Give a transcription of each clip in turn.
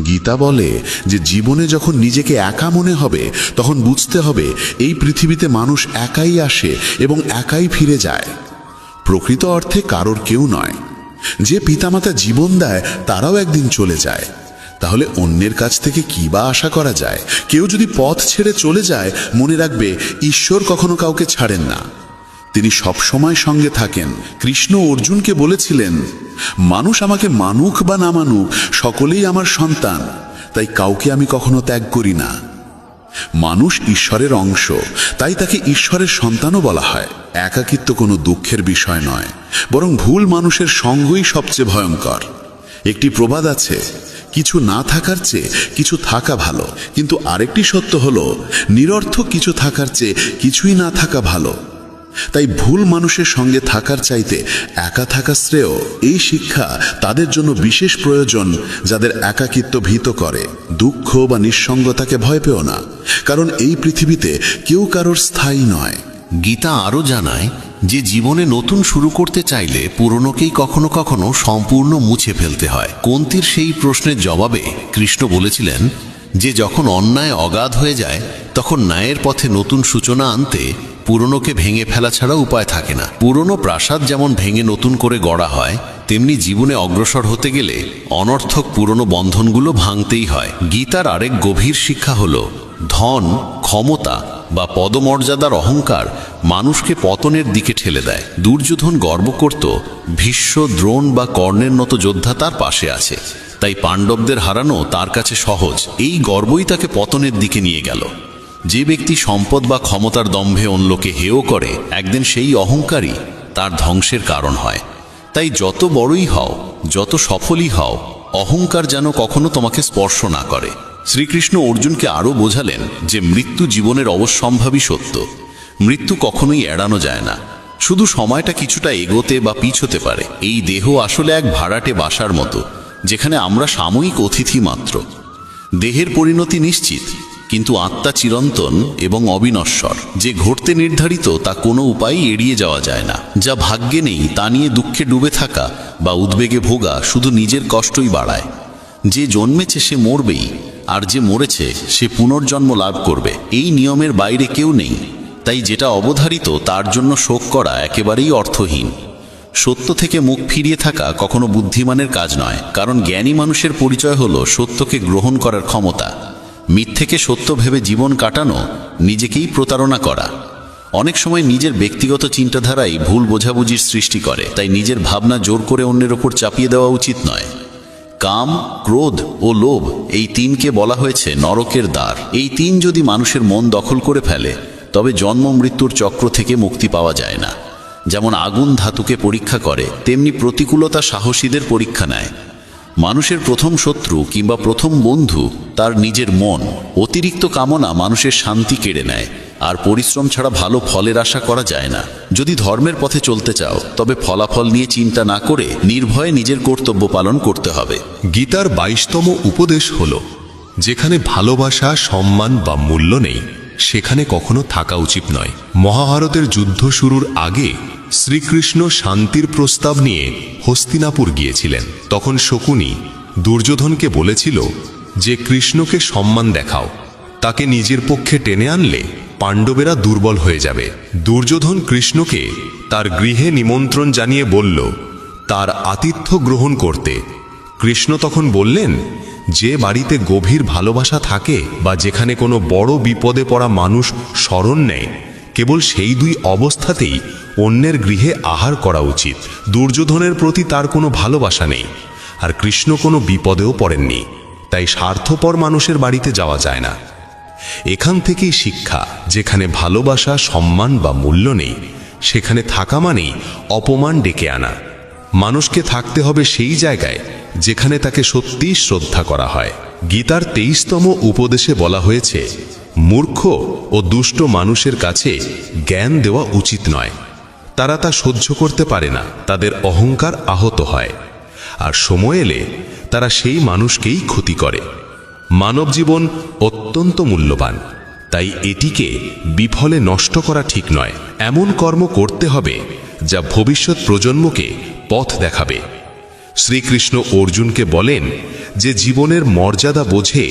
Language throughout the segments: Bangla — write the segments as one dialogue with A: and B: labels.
A: গীতা বলে যে জীবনে যখন নিজেকে একা মনে হবে তখন বুঝতে হবে এই পৃথিবীতে মানুষ একাই আসে এবং একাই ফিরে যায়। প্রকৃত অর্থে কারোর কেউ নয়। যে পিতামাতা জীবন দেয় তারাও একদিন চলে যায়। তাহলে অন্যের কাছ থেকে কি বা আশা করা যায়? কেউ যদি পথ ছেড়ে চলে যায়, মনে রাখবে ঈশ্বর কখনো কাউকে ছাড়েন না, তিনি সবসময় সঙ্গে থাকেন। কৃষ্ণ অর্জুনকে বলেছিলেন, মানুষ আমাকে মানুক বা না মানুক, সকলেই আমার সন্তান, তাই কাউকে আমি কখনো ত্যাগ করি না। মানুষ ঈশ্বরের অংশ, তাই তাকে ঈশ্বরের সন্তানও বলা হয়। একাকিত্ব কোনো দুঃখের বিষয় নয়, বরং ভুল মানুষের সঙ্গই সবচেয়ে ভয়ঙ্কর। একটি প্রবাদ আছে, কিছু না থাকার চেয়ে কিছু থাকা ভালো। কিন্তু আরেকটি সত্য হলো, নিরর্থক কিছু থাকার চেয়ে কিছুই না থাকা ভালো। তাই ভুল মানুষের সঙ্গে থাকার চাইতে একা থাকা শ্রেয়। এই শিক্ষা তাদের জন্য বিশেষ প্রয়োজন যাদের একাকিত্ব ভীত করে। দুঃখ বা নিঃসঙ্গতাকে ভয় পেও না, কারণ এই পৃথিবীতে কেউ কারোর স্থায়ী নয়।
B: গীতা আরও জানায় যে জীবনে নতুন শুরু করতে চাইলে পুরনোকেই কখনো কখনো সম্পূর্ণ মুছে ফেলতে হয়। কুন্তির সেই প্রশ্নের জবাবে কৃষ্ণ বলেছিলেন যে যখন অন্যায় অগাধ হয়ে যায় তখন ন্যায়ের পথে নতুন সূচনা আনতে পুরনোকে ভেঙে ফেলা ছাড়া উপায় থাকে না। পুরনো প্রাসাদ যেমন ভেঙে নতুন করে গড়া হয়, তেমনি জীবনে অগ্রসর হতে গেলে অনর্থক পুরনো বন্ধনগুলো ভাঙতেই হয়। গীতার আরেক গভীর শিক্ষা হলো, ধন, ক্ষমতা বা পদমর্যাদার অহংকার মানুষকে পতনের দিকে ঠেলে দেয়। দুর্যোধন গর্ব করত ভীষ্ম, দ্রোণ বা কর্ণের মতো যোদ্ধা তার পাশে আছে, তাই পাণ্ডবদের হারানো তার কাছে সহজ। এই গর্বই তাকে পতনের দিকে নিয়ে গেল। যে ব্যক্তি সম্পদ বা ক্ষমতার দম্ভে অন্যকে হেয় করে, একদিন সেই অহংকারই তার ধ্বংসের কারণ হয়। তাই যত বড়ই হও, যত সফলই হও, অহংকার যেন কখনো তোমাকে স্পর্শ না করে। শ্রীকৃষ্ণ অর্জুনকে আরও বোঝালেন যে মৃত্যু জীবনের অবশ্যম্ভাবী সত্য। মৃত্যু কখনোই এড়ানো যায় না, শুধু সময়টা কিছুটা এগোতে বা পিছোতে পারে। এই দেহ আসলে এক ভাড়াটে বাসার মতো, যেখানে আমরা সাময়িক অতিথি মাত্র। দেহের পরিণতি নিশ্চিত, কিন্তু আত্মা চিরন্তন এবং অবিনশ্বর। যে ঘটতে নির্ধারিত তা কোনো উপায়ই এড়িয়ে যাওয়া যায় না। যা ভাগ্যে নেই তা নিয়ে দুঃখে ডুবে থাকা বা উদ্বেগে ভোগা শুধু নিজের কষ্টই বাড়ায়। যে জন্মেছে সে মরবেই, আর যে মরেছে সে পুনর্জন্ম লাভ করবে। এই নিয়মের বাইরে কেউ নেই, তাই যেটা অবধারিত তার জন্য শোক করা একেবারেই অর্থহীন। সত্য থেকে মুখ ফিরিয়ে থাকা কখনো বুদ্ধিমানের কাজ নয়, কারণ জ্ঞানী মানুষের পরিচয় হলো সত্যকে গ্রহণ করার ক্ষমতা। মিথ্যেকে সত্য ভেবে জীবন কাটানো নিজেকেই প্রতারণা করা। অনেক সময় নিজের ব্যক্তিগত চিন্তাধারাই ভুল বোঝাবুঝির সৃষ্টি করে, তাই নিজের ভাবনা জোর করে অন্যের ওপর চাপিয়ে দেওয়া উচিত নয়। কাম, ক্রোধ ও লোভ, এই তিনকে বলা হয়েছে নরকের দ্বার। এই তিন যদি মানুষের মন দখল করে ফেলে, তবে জন্ম মৃত্যুর চক্র থেকে মুক্তি পাওয়া যায় না। যেমন আগুন ধাতুকে পরীক্ষা করে, তেমনি প্রতিকূলতা সাহসীদের পরীক্ষা নেয়। মানুষের প্রথম শত্রু কিংবা প্রথম বন্ধু তার নিজের মন। অতিরিক্ত কামনা মানুষের শান্তি কেড়ে নেয়, আর পরিশ্রম ছাড়া ভালো ফলের আশা করা যায় না। যদি ধর্মের পথে চলতে চাও, তবে ফলাফল নিয়ে চিন্তা না করে নির্ভয়ে নিজের কর্তব্য পালন করতে হবে।
C: গীতার 22তম উপদেশ হল, যেখানে ভালোবাসা, সম্মান বা মূল্য নেই, সেখানে কখনো থাকা উচিত নয়। মহাভারতের যুদ্ধ শুরুর আগে শ্রীকৃষ্ণ শান্তির প্রস্তাব নিয়ে হস্তিনাপুর গিয়েছিলেন। তখন শকুনি দুর্যোধনকে বলেছিল যে কৃষ্ণকে সম্মান দেখাও, তাকে নিজের পক্ষে টেনে আনলে পাণ্ডবেরা দুর্বল হয়ে যাবে। দুর্যোধন কৃষ্ণকে তার গৃহে নিমন্ত্রণ জানিয়ে বলল তার আতিথ্য গ্রহণ করতে। কৃষ্ণ তখন বললেন, যে বাড়িতে গভীর ভালোবাসা থাকে বা যেখানে কোনো বড় বিপদে পড়া মানুষ শরণ নেয়, কেবল সেই দুই অবস্থাতেই অন্যের গৃহে আহার করা উচিত। দুর্যোধনের প্রতি তার কোনো ভালোবাসা নেই, আর কৃষ্ণ কোনো বিপদেও পড়েননি, তাই স্বার্থপর মানুষের বাড়িতে যাওয়া যায় না। এখান থেকেই শিক্ষা, যেখানে ভালোবাসা, সম্মান বা মূল্য নেই, সেখানে থাকা মানেই অপমান ডেকে আনা। মানুষকে থাকতে হবে সেই জায়গায় যেখানে তাকে সত্যিই শ্রদ্ধা করা হয়। গীতার 23তম উপদেশে বলা হয়েছে, মূর্খ ও দুষ্ট মানুষের কাছে জ্ঞান দেওয়া উচিত নয়। তারা তা সহ্য করতে পারে না, তাদের অহংকার আহত হয়, আর সময় এলে তারা সেই মানুষকেই ক্ষতি করে। মানব জীবন অত্যন্ত মূল্যবান, তাই এটিকে বিফলে নষ্ট করা ঠিক নয়। এমন কর্ম করতে হবে যা ভবিষ্যৎ প্রজন্মকে পথ দেখাবে। শ্রীকৃষ্ণ অর্জুনকে বলেন যে জীবনের মর্যাদা বোঝে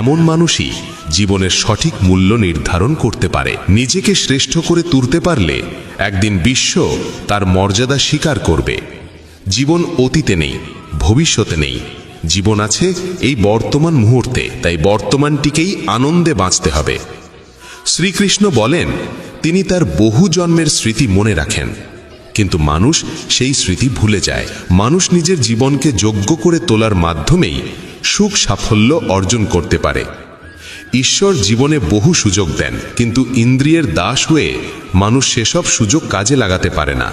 C: এমন মানুষই জীবনের সঠিক মূল্য নির্ধারণ করতে পারে। নিজেকে শ্রেষ্ঠ করে তুলতে পারলে একদিন বিশ্ব তার মর্যাদা স্বীকার করবে। জীবন অতীতে নেই, ভবিষ্যতে নেই, জীবন আছে এই বর্তমান মুহূর্তে, তাই বর্তমানটিকেই আনন্দে বাঁচতে হবে। শ্রীকৃষ্ণ বলেন তিনি তার বহু জন্মের স্মৃতি মনে রাখেন, কিন্তু মানুষ সেই স্মৃতি ভুলে যায়। মানুষ নিজের জীবনকে যোগ্য করে তোলার মাধ্যমেই সুখ সাফল্য অর্জন করতে পারে। ঈশ্বর জীবনে বহু সুযোগ দেন, কিন্তু ইন্দ্রিয়ের দাস হয়ে মানুষ সেসব সুযোগ কাজে লাগাতে পারে না।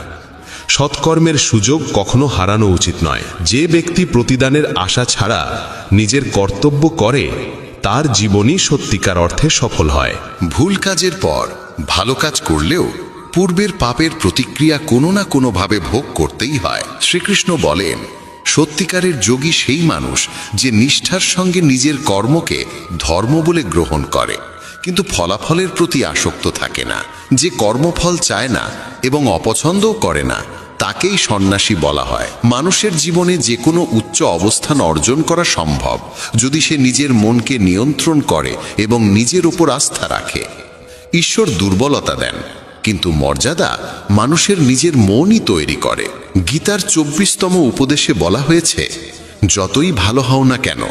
C: সৎকর্মের সুযোগ কখনো হারানো উচিত নয়। যে ব্যক্তি প্রতিদানের আশা ছাড়া নিজের কর্তব্য করে তার জীবনই সত্যিকার অর্থে সফল হয়।
B: ভুল কাজের পর ভালো কাজ করলেও পূর্বের পাপের প্রতিক্রিয়া কোনো না কোনোভাবে ভোগ করতেই হয়। শ্রীকৃষ্ণ বলেন সত্যিকারের যোগী সেই মানুষ যে নিষ্ঠার সঙ্গে নিজের কর্মকে ধর্ম বলে গ্রহণ করে, কিন্তু ফলাফলের প্রতি আসক্ত থাকে না। যে কর্মফল চায় না এবং অপছন্দও করে না তাকেই সন্ন্যাসী বলা হয়। মানুষের জীবনে যে কোনো উচ্চ অবস্থান অর্জন করা সম্ভব যদি সে নিজের মনকে নিয়ন্ত্রণ করে এবং নিজের উপর আস্থা রাখে। ঈশ্বর দুর্বলতা দেন, কিন্তু মর্যাদা মানুষের নিজের মনই তৈরি করে। গীতার 24তম উপদেশে বলা হয়েছে, যতই ভালো হও না কেন,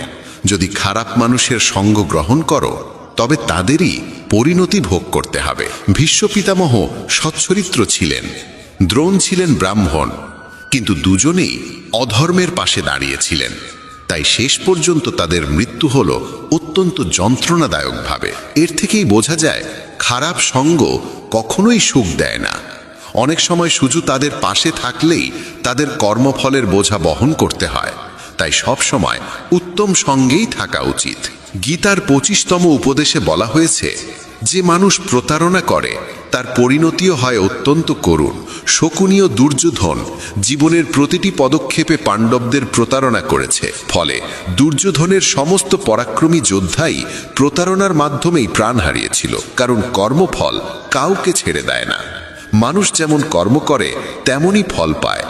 B: যদি খারাপ মানুষের সঙ্গ গ্রহণ করো তবে তাদেরই পরিণতি ভোগ করতে হবে। ভীষ্ম পিতামহ সচ্চরিত্র ছিলেন, দ্রোণ ছিলেন ব্রাহ্মণ, কিন্তু দুজনেই অধর্মের পাশে দাঁড়িয়েছিলেন। তাই শেষ পর্যন্ত তাদের মৃত্যু হল অত্যন্ত যন্ত্রণাদায়কভাবে। এর থেকেই বোঝা যায় খারাপ সঙ্গ কখনোই সুখ দেয় না। অনেক সময় শুধু তাদের পাশে থাকলেই তাদের কর্মফলের বোঝা বহন করতে হয়। তাই সব সময় উত্তম সঙ্গেই থাকা উচিত। গীতার 25তম উপদেশে বলা হয়েছে, যে মানুষ প্রতারণা করে তার পরিণতিও হয় অত্যন্ত করুণ। শকুনীয় দুর্যোধন জীবনের প্রতিটি পদক্ষেপে পাণ্ডবদের প্রতারণা করেছে, ফলে দুর্যোধনের সমস্ত পরাক্রমী যোদ্ধাই প্রতারণার মাধ্যমেই প্রাণ হারিয়েছিল। কারণ কর্মফল কাউকে ছেড়ে দেয় না। মানুষ যেমন কর্ম করে তেমনই ফল পায়।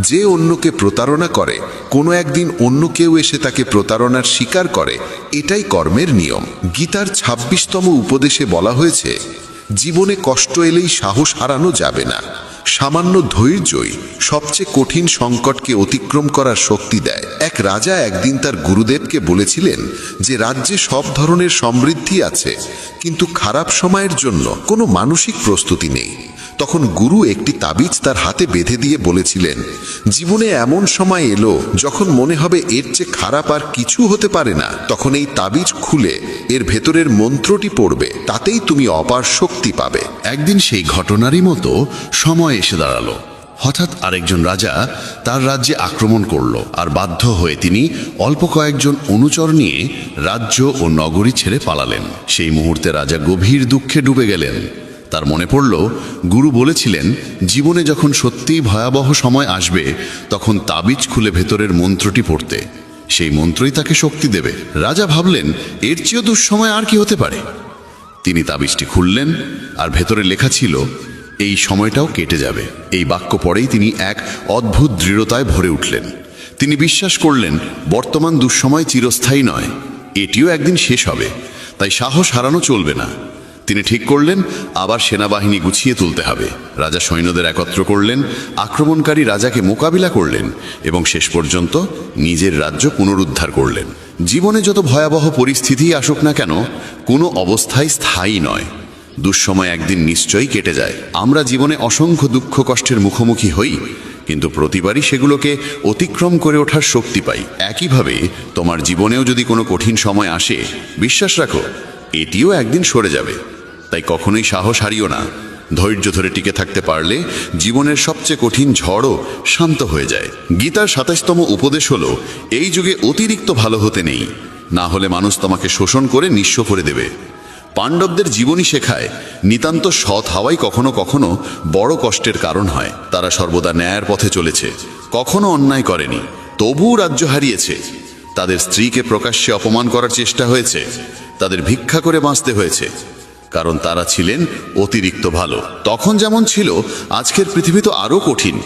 B: যে অন্যকে প্রতারণা করে কোনো একদিন অন্য কেউ এসে তাকে প্রতারণার স্বীকার করে, এটাই কর্মের নিয়ম। গীতার 26তম উপদেশে বলা হয়েছে, জীবনে কষ্ট এলেই সাহস হারানো যাবে না। সামান্য ধৈর্যই সবচেয়ে কঠিন সংকটকে অতিক্রম করার শক্তি দেয়। এক রাজা একদিন তার গুরুদেবকে বলেছিলেন যে রাজ্যে সব ধরনের সমৃদ্ধি আছে, কিন্তু খারাপ সময়ের জন্য কোনো মানসিক প্রস্তুতি নেই। তখন গুরু একটি তাবিজ তার হাতে বেঁধে দিয়ে বলেছিলেন, জীবনে এমন সময় এলো যখন মনে হবে এর চেয়ে খারাপ আর কিছু হতে পারে না, তখন এই তাবিজ খুলে এর ভেতরের মন্ত্রটি পড়বে, তাতেই তুমি অপার শক্তি পাবে। একদিন সেই ঘটনারই মতো সময় এসে দাঁড়ালো। হঠাৎ আরেকজন রাজা তার রাজ্যে আক্রমণ করল, আর বাধ্য হয়ে তিনি অল্প কয়েকজন অনুচর নিয়ে রাজ্য ও নগরী ছেড়ে পালালেন। সেই মুহূর্তে রাজা গভীর দুঃখে ডুবে গেলেন। তার মনে পড়ল, গুরু বলেছিলেন জীবনে যখন সত্যিই ভয়াবহ সময় আসবে তখন তাবিজ খুলে ভেতরের মন্ত্রটি পড়তে, সেই মন্ত্রই তাকে শক্তি দেবে। রাজা ভাবলেন এর চেয়েও দুঃসময় আর কি হতে পারে। তিনি তাবিজটি খুললেন, আর ভেতরে লেখা ছিল, এই সময়টাও কেটে যাবে। এই বাক্য পড়েই তিনি এক অদ্ভুত দৃঢ়তায় ভরে উঠলেন। তিনি বিশ্বাস করলেন বর্তমান দুঃসময় চিরস্থায়ী নয়, এটিও একদিন শেষ হবে। তাই সাহস হারানো চলবে না। তিনি ঠিক করলেন আবার সেনাবাহিনী গুছিয়ে তুলতে হবে। রাজা সৈন্যদের একত্র করলেন, আক্রমণকারী রাজাকে মোকাবিলা করলেন এবং শেষ পর্যন্ত নিজের রাজ্য পুনরুদ্ধার করলেন। জীবনে যত ভয়াবহ পরিস্থিতিই আসুক না কেন, কোনো অবস্থাই স্থায়ী নয়। দুঃসময় একদিন নিশ্চয়ই কেটে যায়। আমরা জীবনে অসংখ্য দুঃখ কষ্টের মুখোমুখি হই, কিন্তু প্রতিবারই সেগুলোকে অতিক্রম করে ওঠার শক্তি পাই। একইভাবে তোমার জীবনেও যদি কোনো কঠিন সময় আসে, বিশ্বাস রাখো এটিও একদিন সরে যাবে। তাই কখনোই সাহস হারিও না। ধৈর্য ধরে টিকে থাকতে পারলে জীবনের সবচেয়ে কঠিন ঝড়ও শান্ত হয়ে যায়। গীতার 27তম উপদেশ হলো, এই যুগে অতিরিক্ত ভালো হতে নেই, না হলে মানুষ তোমাকে শোষণ করে নিঃস্ব করে দেবে। পাণ্ডবদের জীবনী শেখায় নিতান্ত সৎ হওয়াই কখনো কখনো বড় কষ্টের কারণ হয়। তারা সর্বদা ন্যায়ের পথে চলেছে, কখনো অন্যায় করেনি, তবুও রাজ্য হারিয়েছে। তাদের স্ত্রীকে প্রকাশ্যে অপমান করার চেষ্টা হয়েছে, তাদের ভিক্ষা করে বাঁচতে হয়েছে, কারণ তারা ছিলেন অতিরিক্ত ভালো। তখন যেমন ছিল, আজকের পৃথিবী তো আরও কঠিন।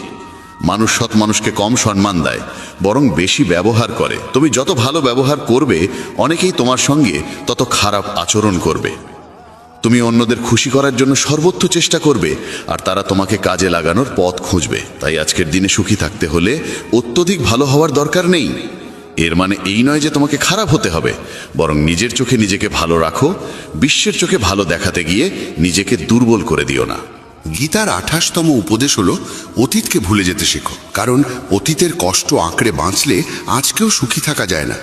A: মানুষ সৎ মানুষকে কম সম্মান দেয়, বরং বেশি ব্যবহার করে। তুমি যত ভালো ব্যবহার করবে, অনেকেই তোমার সঙ্গে তত খারাপ আচরণ করবে। তুমি অন্যদের খুশি করার জন্য সর্বোচ্চ চেষ্টা করবে, আর তারা তোমাকে কাজে লাগানোর পথ খুঁজবে। তাই আজকের দিনে সুখী থাকতে হলে অত্যধিক ভালো হওয়ার দরকার নেই। এর মানে এই নয় যে তোমাকে খারাপ হতে হবে, বরং নিজের চোখে নিজেকে ভালো রাখো। বিশ্বের চোখে ভালো দেখাতে গিয়ে নিজেকে দুর্বল করে দিও না।
D: গীতার 28তম উপদেশ হলো অতীতকে ভুলে যেতে শেখো, কারণ অতীতের কষ্ট আঁকড়ে বাঁচলে আজকেও সুখী থাকা যায় না।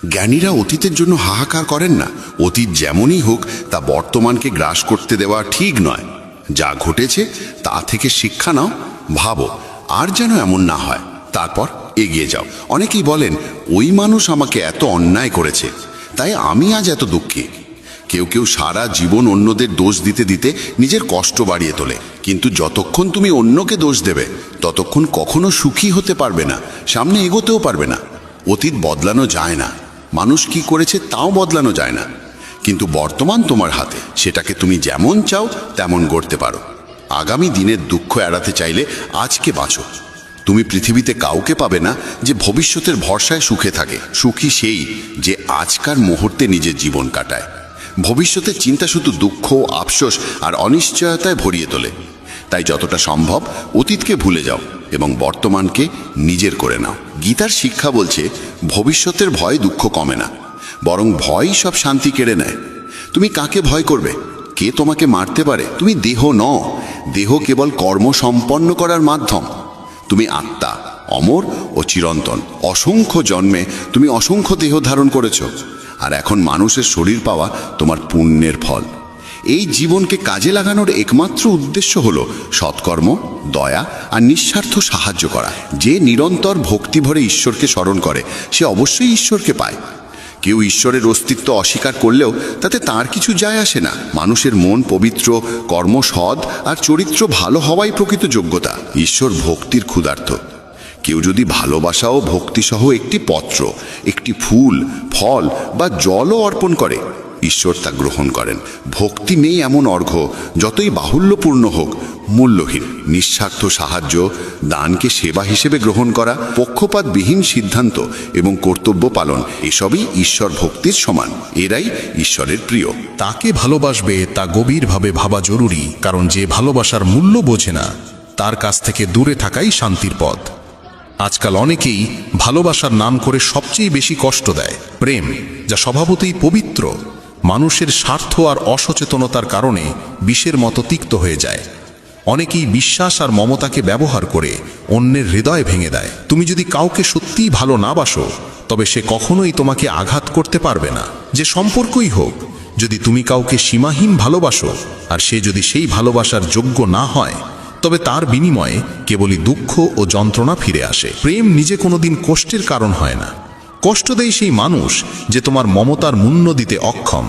D: জ্ঞানীরা অতীতের জন্য হাহাকার করেন না। অতীত যেমনই হোক, তা বর্তমানকে গ্রাস করতে দেওয়া ঠিক নয়। যা ঘটেছে তা থেকে শিক্ষা নাও, ভাবো আর যেন এমন না হয়, তারপর এগিয়ে যাও। অনেকেই বলেন, ওই মানুষ আমাকে এত অন্যায় করেছে, তাই আমি আজ এত দুঃখী। কেউ কেউ সারা জীবন অন্যদের দোষ দিতে দিতে নিজের কষ্ট বাড়িয়ে তোলে। কিন্তু যতক্ষণ তুমি অন্যকে দোষ দেবে, ততক্ষণ কখনো সুখী হতে পারবে না, সামনে এগোতেও পারবে না। অতীত বদলানো যায় না, মানুষ কি করেছে তাও বদলানো যায় না, কিন্তু বর্তমান তোমার হাতে। সেটাকে তুমি যেমন চাও তেমন গড়তে পারো। আগামী দিনের দুঃখ এড়াতে চাইলে আজকে বাঁচো। তুমি পৃথিবীতে কাউকে পাবে না যে ভবিষ্যতের ভরসায় সুখে থাকে। সুখী সেই যে আজকার মুহূর্তে নিজের জীবন কাটায়। ভবিষ্যতের চিন্তা শুধু দুঃখ, আফসোস আর অনিশ্চয়তায় ভরিয়ে তোলে। তাই যতটা সম্ভব অতীতকে ভুলে যাও এবং বর্তমানকে নিজের করে নাও। গীতার শিক্ষা বলছে, ভবিষ্যতের ভয় দুঃখ কমে না, বরং ভয়ই সব শান্তি কেড়ে নেয়। তুমি কাকে ভয় করবে? কে তোমাকে মারতে পারে? তুমি দেহ নও। দেহ কেবল কর্ম সম্পন্ন করার মাধ্যম। তুমি আত্মা, অমর ও চিরন্তন। অসংখ্য জন্মে তুমি অসংখ্য দেহ ধারণ করেছ, আর এখন মানুষের শরীর পাওয়া তোমার পুণ্যের ফল। এই জীবনকে কাজে লাগানোর একমাত্র উদ্দেশ্য হলো সৎকর্ম, দয়া আর নিঃস্বার্থ সাহায্য করা। যে নিরন্তর ভক্তি ভরে ঈশ্বরকে স্মরণ করে, সে অবশ্যই ঈশ্বরকে পায়। কেউ ঈশ্বরের অস্তিত্ব অস্বীকার করলেও তাতে তার কিছু যায় আসে না। মানুষের মন পবিত্র, কর্ম সৎ আর চরিত্র ভালো হওয়াই প্রকৃত যোগ্যতা। ঈশ্বর ভক্তির ক্ষুধার্ত। কেউ যদি ভালোবাসা ও ভক্তিসহ একটি পত্র, একটি ফুল, ফল বা জলও অর্পণ করে, ঈশ্বর তা গ্রহণ করেন। ভক্তি নেই এমন অর্ঘ্য, যতই বাহুল্যপূর্ণ হোক, মূল্যহীন। নিঃস্বার্থ সাহায্য, দানকে সেবা হিসেবে গ্রহণ করা, পক্ষপাতবিহীন সিদ্ধান্ত এবং কর্তব্য পালন, এসবই ঈশ্বর ভক্তির সমান। এরাই ঈশ্বরের প্রিয়।
E: তাকে ভালোবাসবে তা গভীরভাবে ভাবা জরুরি, কারণ যে ভালোবাসার মূল্য বোঝে না, তার কাছ থেকে দূরে থাকাই শান্তির পথ। আজকাল অনেকেই ভালোবাসার নাম করে সবচেয়ে বেশি কষ্ট দেয়। প্রেম, যা স্বভাবতই পবিত্র, মানুষের স্বার্থ আর অসচেতনতার কারণে বিষের মতো তিক্ত হয়ে যায়। অনেকেই বিশ্বাস আর মমতাকে ব্যবহার করে অন্যের হৃদয় ভেঙে দেয়। তুমি যদি কাউকে সত্যিই ভালো না বাসো, তবে সে কখনোই তোমাকে আঘাত করতে পারবে না। যে সম্পর্কই হোক, যদি তুমি কাউকে সীমাহীন ভালোবাসো আর সে যদি সেই ভালোবাসার যোগ্য না হয়, তবে তার বিনিময়ে কেবলই দুঃখ ও যন্ত্রণা ফিরে আসে। প্রেম নিজে কোনোদিন কষ্টের কারণ হয় না। কষ্ট দেয় সেই মানুষ যে তোমার মমতার মূল্য দিতে অক্ষম।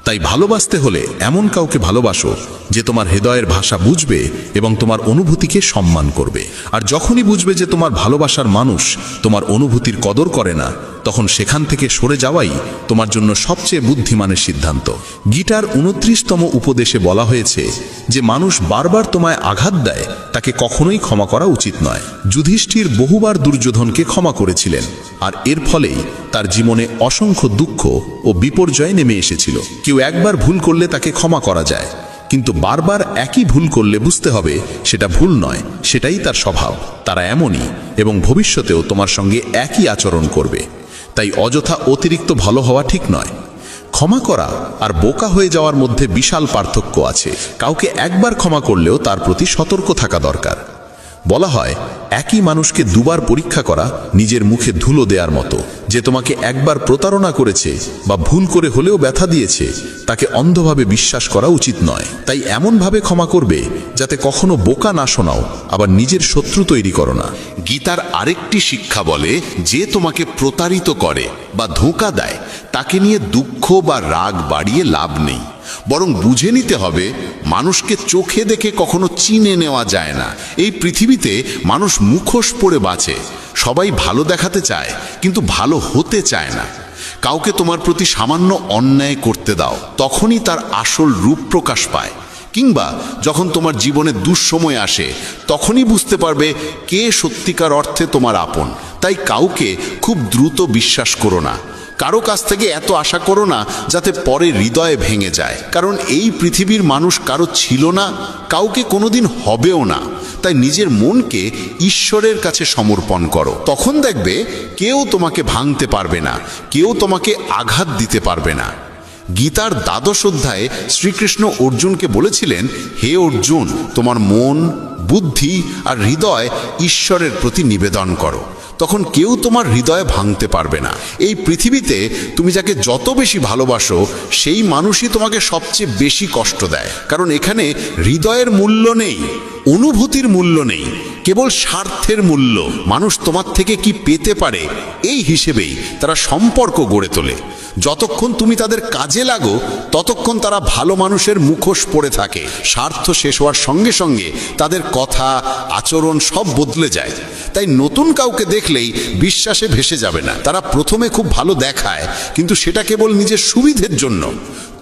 E: তাই ভালোবাসতে হলে এমন কাউকে ভালোবাসো যে তোমার হৃদয়ের ভাষা বুঝবে এবং তোমার অনুভূতিকে সম্মান করবে। আর যখনই বুঝবে যে তোমার ভালোবাসার মানুষ তোমার অনুভূতির কদর করে না, তখন সেখান থেকে সরে যাওয়াই তোমার জন্য সবচেয়ে বুদ্ধিমানের সিদ্ধান্ত। গীতার 29তম উপদেশে বলা হয়েছে যে মানুষ বারবার তোমায় আঘাত দেয়, তাকে কখনোই ক্ষমা করা উচিত নয়। যুধিষ্ঠির বহুবার দুর্যোধনকে ক্ষমা করেছিলেন, আর এর ফলেই তার জীবনে অসংখ্য দুঃখ ও বিপর্যয় নেমে এসেছিল। কেউ একবার ভুল করলে তাকে ক্ষমা করা যায়, কিন্তু বারবার একই ভুল করলে বুঝতে হবে সেটা ভুল নয়, সেটাই তার স্বভাব। তারা এমনই এবং ভবিষ্যতেও তোমার সঙ্গে একই আচরণ করবে। তাই অযথা অতিরিক্ত ভালো হওয়া ঠিক নয়। ক্ষমা করা আর বোকা হয়ে যাওয়ার মধ্যে বিশাল পার্থক্য আছে। কাউকে একবার ক্ষমা করলেও তার প্রতি সতর্ক থাকা দরকার। বলা হয়, একই মানুষকে দুবার পরীক্ষা করা নিজের মুখে ধুলো দেওয়ার মতো। যে তোমাকে একবার প্রতারণা করেছে বা ভুল করে হলেও ব্যথা দিয়েছে, তাকে অন্ধভাবে বিশ্বাস করা উচিত নয়। তাই এমনভাবে ক্ষমা করবে যাতে কখনো বোকা না শোনাও, আবার নিজের শত্রু তৈরি করো না।
A: গীতার আরেকটি শিক্ষা বলে, যে তোমাকে প্রতারিত করে বা ধোঁকা দেয়, তাকে নিয়ে দুঃখ বা রাগ বাড়িয়ে লাভ নেই, বরং বুঝে নিতে হবে মানুষকে চোখে দেখে কখনো চিনে নেওয়া যায় না। এই পৃথিবীতে মানুষ মুখোশ পরে বাঁচে। সবাই ভালো দেখাতে চায়, কিন্তু ভালো হতে চায় না। কাউকে তোমার প্রতি সামান্য অন্যায় করতে দাও, তখনই তার আসল রূপ প্রকাশ পায়। কিংবা যখন তোমার জীবনে দুঃসময় আসে তখনই বুঝতে পারবে কে সত্যিকার অর্থে তোমার আপন। তাই কাউকে খুব দ্রুত বিশ্বাস করো না, কারো কাছ থেকে এত আশা করো না যাতে পরে হৃদয়ে ভেঙে যায়। কারণ এই পৃথিবীর মানুষ কারো ছিল না, কাউকে কোনোদিন হবেও না। তাই নিজের মনকে ঈশ্বরের কাছে সমর্পণ করো, তখন দেখবে কেউ তোমাকে ভাঙতে পারবে না, কেউ তোমাকে আঘাত দিতে পারবে না। গীতার 12 অধ্যায়ে শ্রীকৃষ্ণ অর্জুনকে বলেছিলেন, হে অর্জুন, তোমার মন, বুদ্ধি আর হৃদয় ঈশ্বরের প্রতি নিবেদন করো, তখন কেউ তোমার হৃদয়ে ভাঙতে পারবে না। এই পৃথিবীতে তুমি যাকে যত বেশি ভালোবাসো সেই মানুষই তোমাকে সবচেয়ে বেশি কষ্ট দেয়। কারণ এখানে হৃদয়ের মূল্য নেই, অনুভূতির মূল্য নেই, কেবল স্বার্থের মূল্য। মানুষ তোমার থেকে কি পেতে পারে এই হিসেবেই তারা সম্পর্ক গড়ে তোলে। যতক্ষণ তুমি তাদের কাজে লাগো ততক্ষণ তারা ভালো মানুষের মুখোশ পড়ে থাকে। স্বার্থ শেষ হওয়ার সঙ্গে সঙ্গে তাদের কথা, আচরণ সব বদলে যায়। তাই নতুন কাউকে দেখলেই বিশ্বাসে ভেসে যাবে না। তারা প্রথমে খুব ভালো দেখায়, কিন্তু সেটা কেবল নিজের সুবিধের জন্য।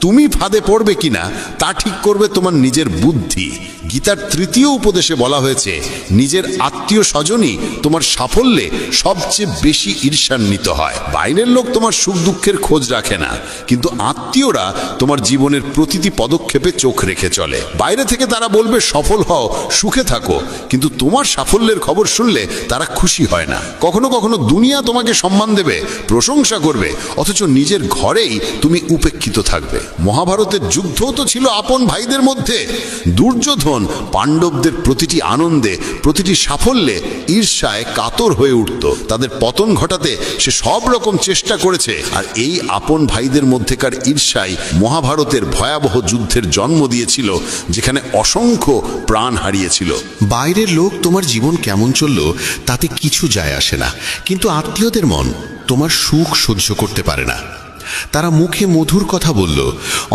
A: তুমি ফাঁদে পড়বে কিনা তা ঠিক করবে তোমার নিজের বুদ্ধি। গীতার 3য় উপদেশে বলা হয়েছে, নিজের আত্মীয় স্বজনই তোমার সাফল্যে সবচেয়ে বেশি ঈর্ষান্বিত হয়। বাইরের লোক তোমার সুখ দুঃখের খোঁজ রাখে না, কিন্তু আত্মীয়রা তোমার জীবনের প্রতিটি পদক্ষেপে চোখ রেখে চলে। বাইরে থেকে তারা বলবে সফল হও, সুখে থাকো, কিন্তু তোমার সাফল্যের খবর শুনলে তারা খুশি হয় না। কখনো কখনো দুনিয়া তোমাকে সম্মান দেবে, প্রশংসা করবে, অথচ নিজের ঘরেই তুমি উপেক্ষিত থাকবে। মহাভারতের যুদ্ধও তো ছিল আপন ভাইদের মধ্যে। দুর্যোধন পাণ্ডবদের প্রতিটি আনন্দে, প্রতিটি সাফল্যে ঈর্ষায় কাতর হয়ে উঠত। তাদের পতন ঘটাতে সে সব রকম চেষ্টা করেছে। আর এই আপন ভাইদের মধ্যেকার ঈর্ষাই মহাভারতের ভয়াবহ যুদ্ধের জন্ম দিয়েছিল, যেখানে অসংখ্য প্রাণ হারিয়েছিল।
B: বাইরের লোক তোমার জীবন কেমন চলল তাতে কিছু যায় আসে না, কিন্তু আত্মীয়দের মন তোমার সুখ সহ্য করতে পারে না। তারা মুখে মধুর কথা বলল,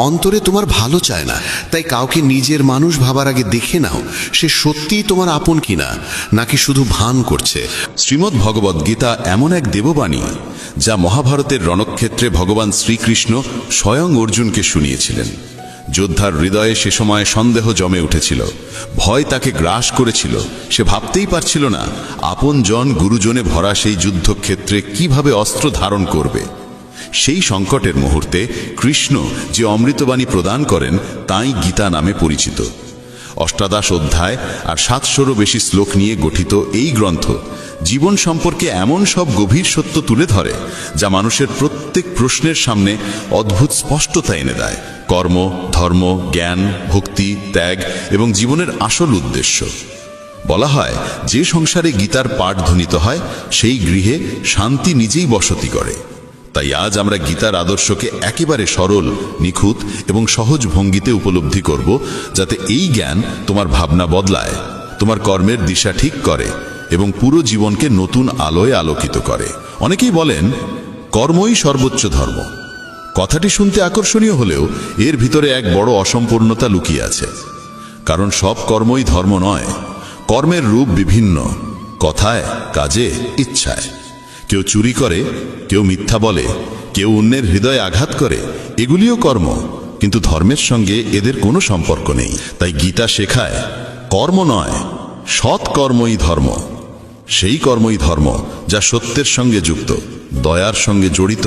B: অন্তরে তোমার ভালো চায় না। তাই কাউকে নিজের মানুষ ভাবার আগে দেখে নাও সে সত্যিই তোমার আপন কিনা, নাকি শুধু ভান করছে।
E: শ্রীমদ্ ভগবদ্ গীতা এমন এক দেববাণী যা মহাভারতের রণক্ষেত্রে ভগবান শ্রীকৃষ্ণ স্বয়ং অর্জুনকে শুনিয়েছিলেন। যোদ্ধার হৃদয়ে সে সময় সন্দেহ জমে উঠেছিল, ভয় তাকে গ্রাস করেছিল। সে ভাবতেই পারছিল না আপন জন গুরুজনে ভরা সেই যুদ্ধক্ষেত্রে কিভাবে অস্ত্র ধারণ করবে। সেই সংকটের মুহূর্তে কৃষ্ণ যে অমৃতবাণী প্রদান করেন তাই গীতা নামে পরিচিত। 28 অধ্যায় আর 700-রও বেশি শ্লোক নিয়ে গঠিত এই গ্রন্থ জীবন সম্পর্কে এমন সব গভীর সত্য তুলে ধরে যা মানুষের প্রত্যেক প্রশ্নের সামনে অদ্ভুত স্পষ্টতা এনে দেয়। কর্ম, ধর্ম, জ্ঞান, ভক্তি, ত্যাগ এবং জীবনের আসল উদ্দেশ্য। বলা হয়, যে সংসারে গীতার পাঠ ধ্বনিত হয় সেই গৃহে শান্তি নিজেই বসতি করে। তাই আজ আমরা গীতার আদর্শকে একেবারে সরল, নিখুঁত এবং সহজ ভঙ্গিতে উপলব্ধি করব, যাতে এই জ্ঞান তোমার ভাবনা বদলায়, তোমার কর্মের দিশা ঠিক করে এবং পুরো জীবনকে নতুন আলোয় আলোকিত করে। অনেকেই বলেন কর্মই সর্বোচ্চ ধর্ম। কথাটি শুনতে আকর্ষণীয় হলেও এর ভিতরে এক বড় অসম্পূর্ণতা লুকিয়ে আছে। কারণ সব কর্মই ধর্ম নয়। কর্মের রূপ বিভিন্ন, কথায়, কাজে, ইচ্ছায়। কেউ চুরি করে, কেউ মিথ্যা বলে, কেউ অন্যের হৃদয়ে আঘাত করে, এগুলিও কর্ম, কিন্তু ধর্মের সঙ্গে এদের কোনো সম্পর্ক নেই। তাই গীতা শেখায় কর্ম নয়, সৎ কর্মই ধর্ম। সেই কর্মই ধর্ম যা সত্যের সঙ্গে যুক্ত, দয়ার সঙ্গে জড়িত,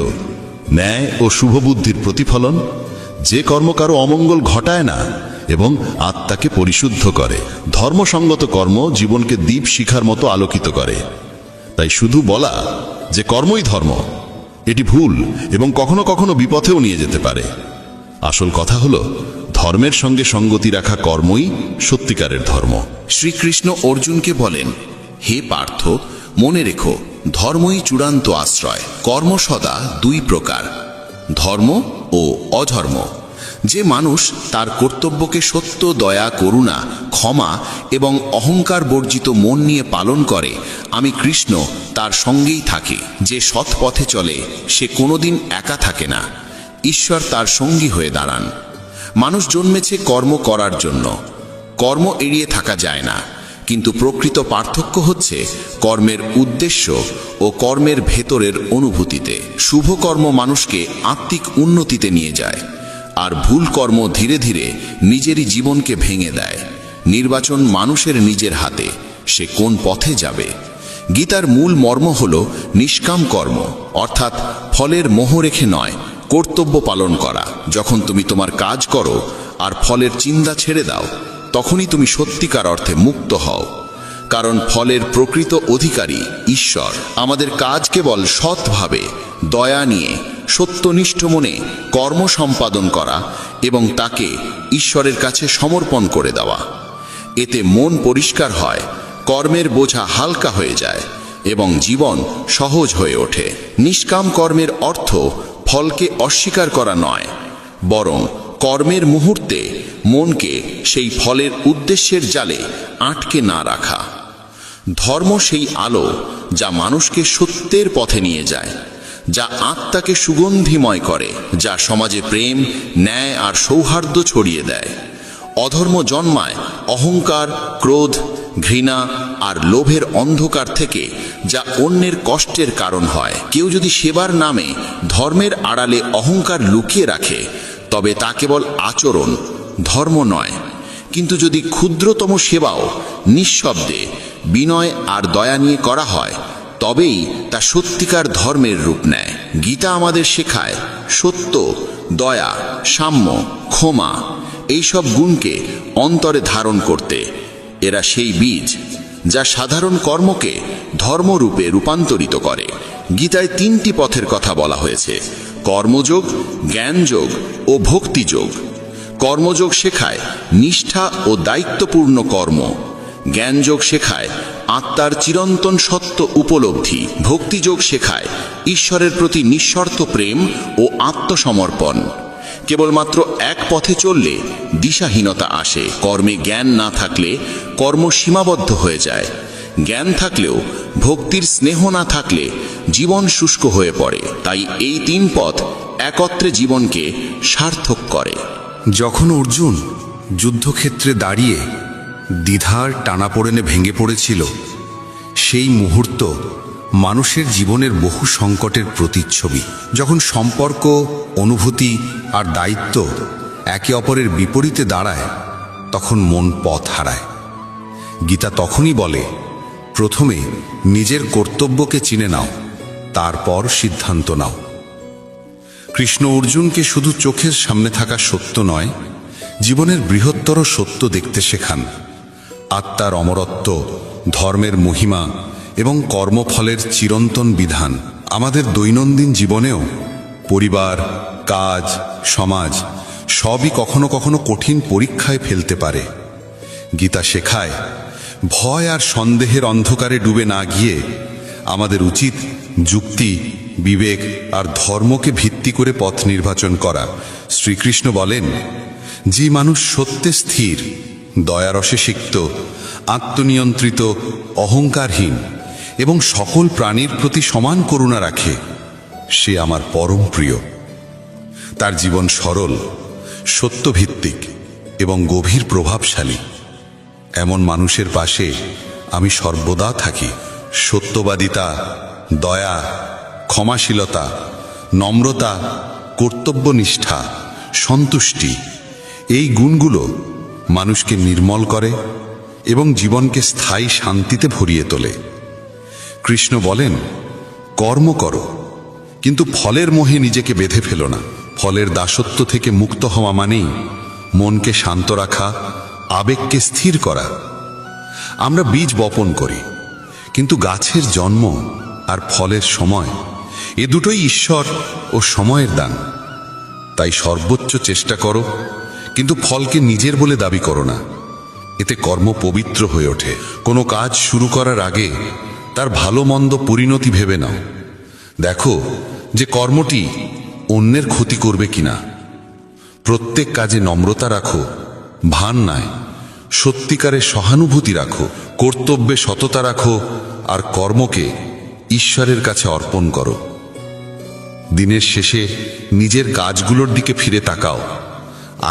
E: ন্যায় ও শুভবুদ্ধির প্রতিফলন, যে কর্ম কারো অমঙ্গল ঘটায় না এবং আত্মাকে পরিশুদ্ধ করে। ধর্মসঙ্গত কর্ম জীবনকে দীপ শিখার মতো আলোকিত করে। তাই শুধু বলা যে কর্মই ধর্ম, এটি ভুল এবং কখনো কখনো বিপথেও নিয়ে যেতে পারে। আসল কথা হলো ধর্মের সঙ্গে সঙ্গতি রাখা কর্মই সত্যিকারের ধর্ম।
A: শ্রীকৃষ্ণ অর্জুনকে বলেন, হে পার্থ, মনে রেখো, ধর্মই চূড়ান্ত আশ্রয়। কর্ম সদা 2 প্রকার, ধর্ম ও অধর্ম। যে মানুষ তার কর্তব্যকে সত্য, দয়া, করুণা, ক্ষমা এবং অহংকার বর্জিত মন নিয়ে পালন করে, আমি কৃষ্ণ তার সঙ্গেই থাকি। যে সৎ পথে চলে সে কোনোদিন একা থাকে না, ঈশ্বর তার সঙ্গী হয়ে দাঁড়ান। মানুষ জন্মেছে কর্ম করার জন্য, কর্ম এড়িয়ে থাকা যায় না। কিন্তু প্রকৃত পার্থক্য হচ্ছে কর্মের উদ্দেশ্য ও কর্মের ভেতরের অনুভূতিতে। শুভ কর্ম মানুষকে আত্মিক উন্নতিতে নিয়ে যায়,
F: আর ভুল কর্ম ধীরে ধীরে নিজেরই জীবনকে ভেঙে দেয়। নির্বাচন মানুষের নিজের হাতে, সে কোন পথে যাবে। গীতার মূল মর্ম হল নিষ্কাম কর্ম, অর্থাৎ ফলের মোহ রেখে নয়, কর্তব্য পালন করা। যখন তুমি তোমার কাজ করো আর ফলের চিন্তা ছেড়ে দাও, তখনই তুমি সত্যিকার অর্থে মুক্ত হও। কারণ ফলের প্রকৃত অধিকারী ঈশ্বর। আমাদের কাজ কেবল সৎভাবে, দয়া নিয়ে, সত্যনিষ্ঠ মনে কর্ম সম্পাদন করা এবং তাকে ঈশ্বরের কাছে সমর্পণ করে দেওয়া। এতে মন পরিষ্কার হয়, কর্মের বোঝা হালকা হয়ে যায় এবং জীবন সহজ হয়ে ওঠে। নিষ্কাম কর্মের অর্থ ফলকে অস্বীকার করা নয়, বরং কর্মের মুহূর্তে মনকে সেই ফলের উদ্দেশ্যের জালে আটকে না রাখা। ধর্ম সেই আলো যা মানুষকে সত্যের পথে নিয়ে যায়, যা আত্মাকে সুগন্ধিময় করে, যা সমাজে প্রেম, ন্যায় আর সৌহার্দ্য ছড়িয়ে দেয়। অধর্ম জন্মায় অহংকার, ক্রোধ, ঘৃণা আর লোভের অন্ধকার থেকে, যা অন্যের কষ্টের কারণ হয়। কেউ যদি সেবার নামে ধর্মের আড়ালে অহংকার লুকিয়ে রাখে, তবে তা কেবল আচরণ, ধর্ম নয়। কিন্তু যদি ক্ষুদ্রতম সেবাও নিঃশব্দে, বিনয় আর দয়া নিয়ে করা হয়, তবেই তা সত্যিকার ধর্মের রূপ নেয়। গীতা আমাদের শেখায় সত্য, দয়া, সাম্য, ক্ষমা এইসব গুণকে অন্তরে ধারণ করতে। এরা সেই বীজ যা সাধারণ কর্মকে ধর্মরূপে রূপান্তরিত করে। গীতায় 3টি পথের কথা বলা হয়েছে: কর্মযোগ, জ্ঞানযোগ ও ভক্তিযোগ। কর্মযোগ শেখায় নিষ্ঠা ও দায়িত্বপূর্ণ কর্ম। জ্ঞানযোগ শেখায় আত্মার চিরন্তন সত্য উপলব্ধি। ভক্তিযোগ শেখায় ঈশ্বরের প্রতি নিঃশর্ত প্রেম ও আত্মসমর্পণ। কেবলমাত্র এক পথে চললে দিশাহীনতা আসে। কর্মে জ্ঞান না থাকলে কর্ম সীমাবদ্ধ হয়ে যায়। জ্ঞান থাকলেও ভক্তির স্নেহ না থাকলে জীবন শুষ্ক হয়ে পড়ে। তাই এই 3 পথ একত্রে জীবনকে সার্থক করে।
E: যখন অর্জুন যুদ্ধক্ষেত্রে দাঁড়িয়ে দ্বিধার টানাপোড়েনে ভেঙে পড়েছিল, সেই মুহূর্ত মানুষের জীবনের বহু সংকটের প্রতিচ্ছবি। যখন সম্পর্ক, অনুভূতি আর দায়িত্ব একে অপরের বিপরীতে দাঁড়ায়, তখন মন পথ হারায়। গীতা তখনই বলে, প্রথমে নিজের কর্তব্যকে চিনে নাও, তারপর সিদ্ধান্ত নাও। কৃষ্ণ অর্জুনকে শুধু চোখের সামনে থাকা সত্য নয়, জীবনের বৃহত্তর সত্য দেখতে শেখান। আত্মার অমরত্ব, ধর্মের মহিমা এবং কর্মফলের চিরন্তন বিধান। আমাদের দৈনন্দিন জীবনেও পরিবার, কাজ, সমাজ সবই কখনো কখনো কঠিন পরীক্ষায় ফেলতে পারে। গীতা শেখায়, ভয় আর সন্দেহের অন্ধকারে ডুবে না গিয়ে আমাদের উচিত যুক্তি, বিবেক আর ধর্মকে ভিত্তি করে পথ নির্বাচন করা। শ্রীকৃষ্ণ বলেন, যে মানুষ সত্যে স্থির, দয়ারসে সিক্ত, আত্মনিয়ন্ত্রিত, অহংকারহীন এবং সকল প্রাণীর প্রতি সমান করুণা রাখে, সে আমার পরম প্রিয়। তার জীবন সরল, সত্যভিত্তিক এবং গভীর প্রভাবশালী। এমন মানুষের পাশে আমি সর্বদা থাকি। সত্যবাদিতা, দয়া, ক্ষমাশীলতা, নম্রতা, কর্তব্যনিষ্ঠা, সন্তুষ্টি এই গুণগুলো মানুষকে নির্মল করে এবং জীবনকে স্থায়ী শান্তিতে ভরিয়ে তোলে। কৃষ্ণ বলেন, কর্ম করো, কিন্তু ফলের মোহে নিজেকে বেঁধে ফেলো না। ফলের দাসত্ব থেকে মুক্ত হওয়া মানেই মনকে শান্ত রাখা, আবেগকে স্থির করা। আমরা বীজ বপন করি, কিন্তু গাছের জন্ম আর ফলের সময় এ দুটোই ঈশ্বর ও সময়ের দান। তাই সর্বোচ্চ চেষ্টা করো, কিন্তু ফলকে নিজের বলে দাবি করো না। এতে কর্ম পবিত্র হয়ে ওঠে। কোনো কাজ শুরু করার আগে তার ভালো মন্দ পরিণতি ভেবে নাও। দেখো যে কর্মটি অন্যের ক্ষতি করবে কিনা। প্রত্যেক কাজে নম্রতা রাখো, ভান নয়, সত্যিকারের সহানুভূতি রাখো, কর্তব্যে সততা রাখো আর কর্মকে ঈশ্বরের কাছে অর্পণ করো। দিনের শেষে নিজের কাজগুলোর দিকে ফিরে তাকাও।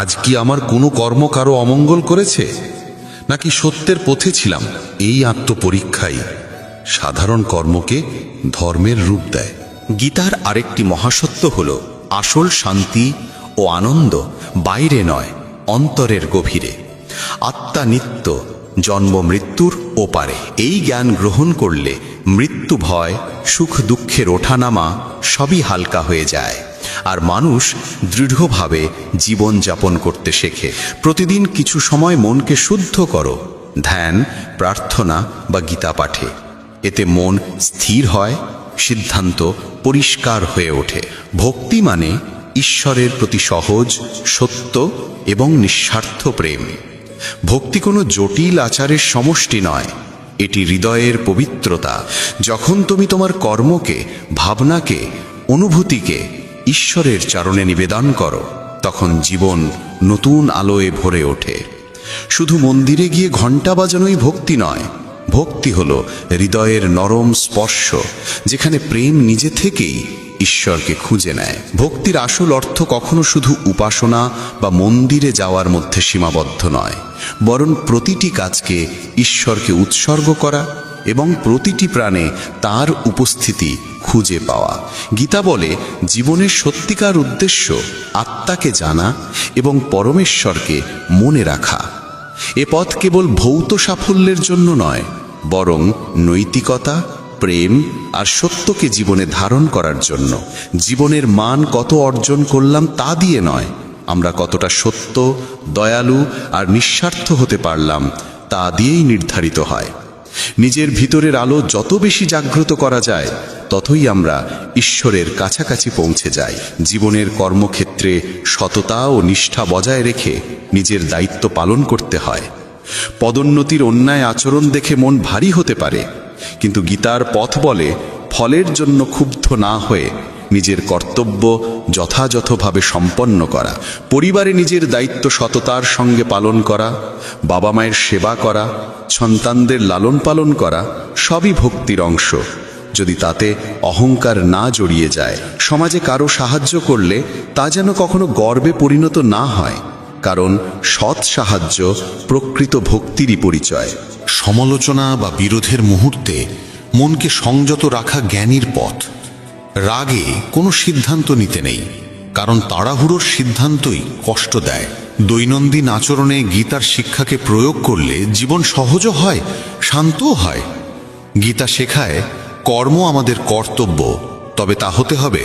E: আজ কি আমার কোনো কর্ম কারো অমঙ্গল করেছে, নাকি সত্যের পথে ছিলাম? এই আত্মপরীক্ষাই সাধারণ কর্মকে ধর্মের রূপ দেয়।
G: গীতার আরেকটি মহাসত্য হল, আসল শান্তি ও ও আনন্দ বাইরে নয়, অন্তরের গভীরে। আত্মা নিত্য, জন্ম মৃত্যুর ওপারে। এই জ্ঞান গ্রহণ করলে মৃত্যু ভয়, সুখ দুঃখের ওঠানামা সবই হালকা হয়ে যায়, আর মানুষ দৃঢ়ভাবে জীবন যাপন করতে শেখে। প্রতিদিন কিছু সময় মনকে শুদ্ধ করো, ধ্যান, প্রার্থনা বা গীতা পাঠে। এতে মন স্থির হয়, সিদ্ধান্ত পরিষ্কার হয়ে ওঠে। ভক্তি মানে ঈশ্বরের প্রতি সহজ, সত্য এবং নিঃস্বার্থ প্রেম। ভক্তি কোনো জটিল আচারের সমষ্টি নয়, এটি হৃদয়ের পবিত্রতা। যখন তুমি তোমার কর্মকে, ভাবনাকে, অনুভূতিকে ঈশ্বরের চরণে নিবেদন করো, তখন জীবন নতুন আলোয় ভরে ওঠে। শুধু মন্দিরে গিয়ে ঘণ্টা বাজানোই ভক্তি নয়, ভক্তি হলো হৃদয়ের নরম স্পর্শ, যেখানে প্রেম নিজে থেকেই ঈশ্বরকে খুঁজে নেয়। ভক্তির আসল অর্থ কখনো শুধু উপাসনা বা মন্দিরে যাওয়ার মধ্যে সীমাবদ্ধ নয়, বরং প্রতিটি কাজকে ঈশ্বরকে উৎসর্গ করা এবং প্রতিটি প্রাণে তার উপস্থিতি খুঁজে পাওয়া। গীতা বলে, জীবনের সত্যিকার উদ্দেশ্য আত্মাকে জানা এবং পরমেশ্বরকে মনে রাখা। এ পথ কেবল ভৌত সাফল্যের জন্য নয়, বরং নৈতিকতা, প্রেম আর সত্যকে জীবনে ধারণ করার জন্য। জীবনের মান কত অর্জন করলাম তা দিয়ে নয়, আমরা কতটা সত্য, দয়ালু আর নিঃস্বার্থ হতে পারলাম তা দিয়েই নির্ধারিত হয়। নিজের ভিতরের আলো যত বেশি জাগ্রত করা যায়, ততই আমরা ঈশ্বরের কাছাকাছি পৌঁছে যাই। জীবনের কর্মক্ষেত্রে সততা ও নিষ্ঠা বজায় রেখে নিজের দায়িত্ব পালন করতে হয়। পদোন্নতির অন্যায় আচরণ দেখে মন ভারী হতে পারে, কিন্তু গীতার পথ বলে, ফলের জন্য ক্ষুব্ধ না হয়ে নিজের কর্তব্য যথাযথভাবে সম্পন্ন করা। পরিবারে নিজের দায়িত্ব সততার সঙ্গে পালন করা, বাবা মায়ের সেবা করা, সন্তানদের লালন পালন করা সবই ভক্তির অংশ, যদি তাতে অহংকার না জড়িয়ে যায়। সমাজে কারো সাহায্য করলে তা যেন কখনো গর্বে পরিণত না হয়, কারণ সৎ সাহায্য প্রকৃত ভক্তিরই পরিচয়।
B: সমালোচনা বা বিরোধের মুহূর্তে মনকে সংযত রাখা জ্ঞানীর পথ। রাগে কোনো সিদ্ধান্ত নিতে নেই, কারণ তাড়াহুড়োর সিদ্ধান্তই কষ্ট দেয়। দৈনন্দিন আচরণে গীতার শিক্ষাকে প্রয়োগ করলে জীবন সহজও হয়, শান্তও হয়। গীতা শেখায়, কর্ম আমাদের কর্তব্য, তবে তা হতে হবে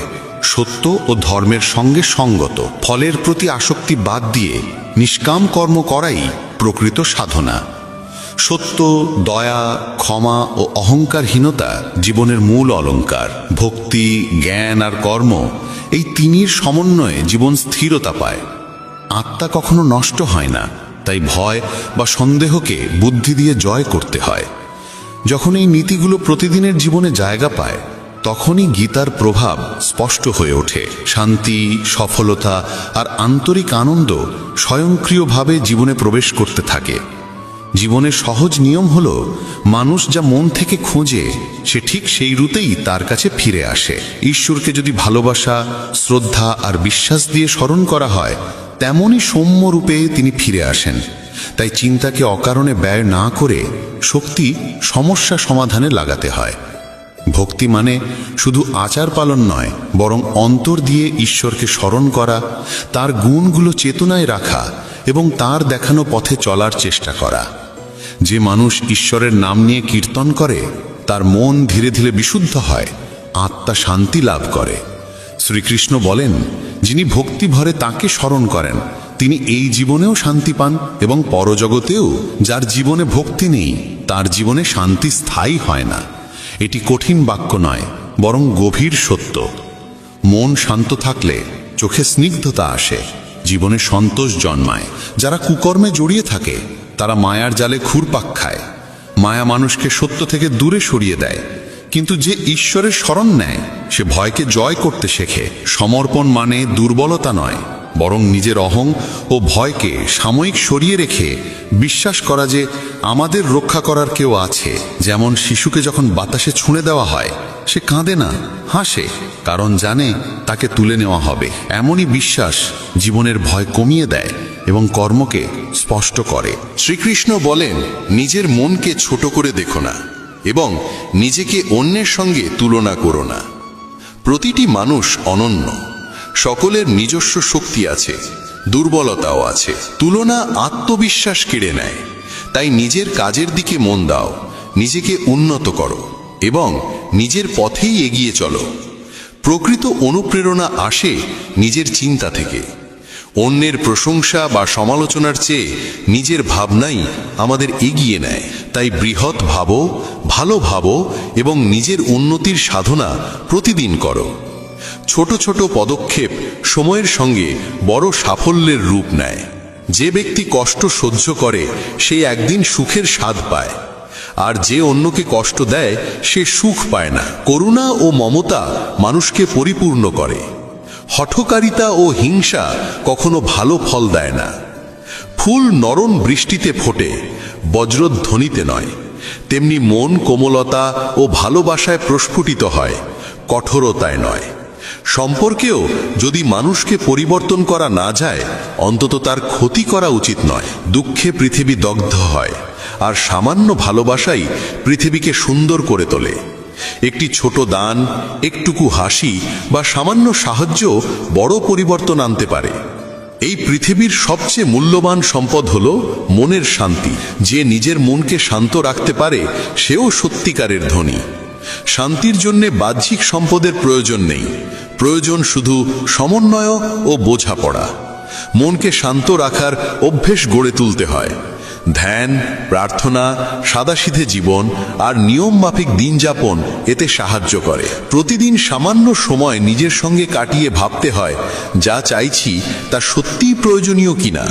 B: সত্য ও ধর্মের সঙ্গে সঙ্গত। ফলের প্রতি আসক্তি বাদ দিয়ে নিষ্কাম কর্ম করাই প্রকৃত সাধনা। সত্য, দয়া, ক্ষমা ও অহংকারহীনতা জীবনের মূল অলংকার। ভক্তি, জ্ঞান আর কর্ম, এই তিনির সমন্বয়ে জীবন স্থিরতা পায়। আত্মা কখনো নষ্ট হয় না, তাই ভয় বা সন্দেহকে বুদ্ধি দিয়ে জয় করতে হয়। যখন এই নীতিগুলো প্রতিদিনের জীবনে জায়গা পায়, তখনই গীতার প্রভাব স্পষ্ট হয়ে ওঠে। শান্তি, সফলতা আর আন্তরিক আনন্দ স্বয়ংক্রিয়ভাবে জীবনে প্রবেশ করতে থাকে। জীবনের সহজ নিয়ম হল, মানুষ যা মন থেকে খোঁজে সে ঠিক সেই রুতেই তার কাছে ফিরে আসে। ঈশ্বরকে যদি ভালোবাসা, শ্রদ্ধা আর বিশ্বাস দিয়ে স্মরণ করা হয়, তেমনই সৌম্য রূপে তিনি ফিরে আসেন। তাই চিন্তাকে অকারণে ব্যয় না করে শক্তি সমস্যা সমাধানে লাগাতে হয়। ভক্তি মানে শুধু আচার পালন নয়, বরং অন্তর দিয়ে ঈশ্বরকে স্মরণ করা, তার গুণগুলো চেতনায় রাখা এবং তার দেখানো পথে চলার চেষ্টা করা। যে মানুষ ঈশ্বরের নাম নিয়ে কীর্তন করে, তার মন ধীরে ধীরে বিশুদ্ধ হয়, আত্মা শান্তি লাভ করে। শ্রীকৃষ্ণ বলেন, যিনি ভক্তি ভরে তাকে স্মরণ করেন, তিনি এই জীবনেও শান্তি পান এবং পরজগতেও। যার জীবনে ভক্তি নেই, তার জীবনে শান্তি স্থায়ী হয় না। এটি কঠিন বাক্য নয়, বরং গভীর সত্য। মন শান্ত থাকলে চোখে স্নিগ্ধতা আসে, জীবনে সন্তোষ জন্মায়। যারা কুকর্মে জড়িয়ে থাকে, তারা মায়ার জালে ঘুরপাক খায়। মায়া মানুষকে সত্য থেকে দূরে সরিয়ে দেয়, কিন্তু যে ঈশ্বরের শরণ নেয় সে ভয়কে জয় করতে শেখে। সমর্পণ মানে দুর্বলতা নয়, বরং নিজের অহং ও ভয়কে সাময়িক সরিয়ে রেখে বিশ্বাস করা যে আমাদের রক্ষা করার কেউ আছে। যেমন শিশুকে যখন বাতাসে ছুঁড়ে দেওয়া হয়, সে কাঁদে না, হাসে, কারণ জানে তাকে তুলে নেওয়া হবে। এমনই বিশ্বাস জীবনের ভয় কমিয়ে দেয় এবং কর্মকে স্পষ্ট করে।
C: শ্রীকৃষ্ণ বলেন, নিজের মনকে ছোট করে দেখো না এবং নিজেকে অন্যের সঙ্গে তুলনা করো না। প্রতিটি মানুষ অনন্য, সকলের নিজস্ব শক্তি আছে, দুর্বলতাও আছে। তুলনা আত্মবিশ্বাস কেড়ে নেয়। তাই নিজের কাজের দিকে মন দাও, নিজেকে উন্নত করো এবং নিজের পথেই এগিয়ে চলো। প্রকৃত অনুপ্রেরণা আসে নিজের চিন্তা থেকে। অন্যের প্রশংসা বা সমালোচনার চেয়ে নিজের ভাবনাই আমাদের এগিয়ে নেয়। তাই বৃহৎ ভাবো, ভালো ভাবো এবং নিজের উন্নতির সাধনা প্রতিদিন করো। ছোট ছোট পদক্ষেপ সময়ের সঙ্গে বড় সাফল্যের রূপ নেয়। যে ব্যক্তি কষ্ট সহ্য করে সে একদিন সুখের স্বাদ পায়, আর যে অন্যকে কষ্ট দেয় সে সুখ পায় না। করুণা ও মমতা মানুষকে পরিপূর্ণ করে। হঠকারিতা ও হিংসা কখনো ভালো ফল দেয় না। ফুল নরম বৃষ্টিতে ফোটে, বজ্রধ্বনিতে নয়। তেমনি মন কোমলতা ও ভালোবাসায় প্রস্ফুটিত হয়, কঠোরতায় নয়। সম্পর্কেও যদি মানুষকে পরিবর্তন করা না যায়, অন্তত তার ক্ষতি করা উচিত নয়। দুঃখে পৃথিবী দগ্ধ হয়, আর সামান্য ভালোবাসাই পৃথিবীকে সুন্দর করে তোলে। একটি ছোট দান, একটুকু হাসি বা সামান্য সাহায্য বড় পরিবর্তন আনতে পারে। এই পৃথিবীর সবচেয়ে মূল্যবান সম্পদ হল মনের শান্তি। যে নিজের মনকে শান্ত রাখতে পারে সেও সত্যিকারের ধনী। শান্তির জন্যে বাহ্যিক সম্পদের প্রয়োজন নেই, প্রয়োজন শুধু সমন্বয় ও বোঝাপড়া। মনকে শান্ত রাখার অভ্যেস গড়ে তুলতে হয়। ধ্যান, প্রার্থনা, সাদাসিধে জীবন আর নিয়মমাফিক দিনযাপন এতে সাহায্য করে। প্রতিদিন সামান্য সময় নিজের সঙ্গে কাটিয়ে ভাবতে হয়, যা চাইছি তা সত্যিই প্রয়োজনীয় কিনা।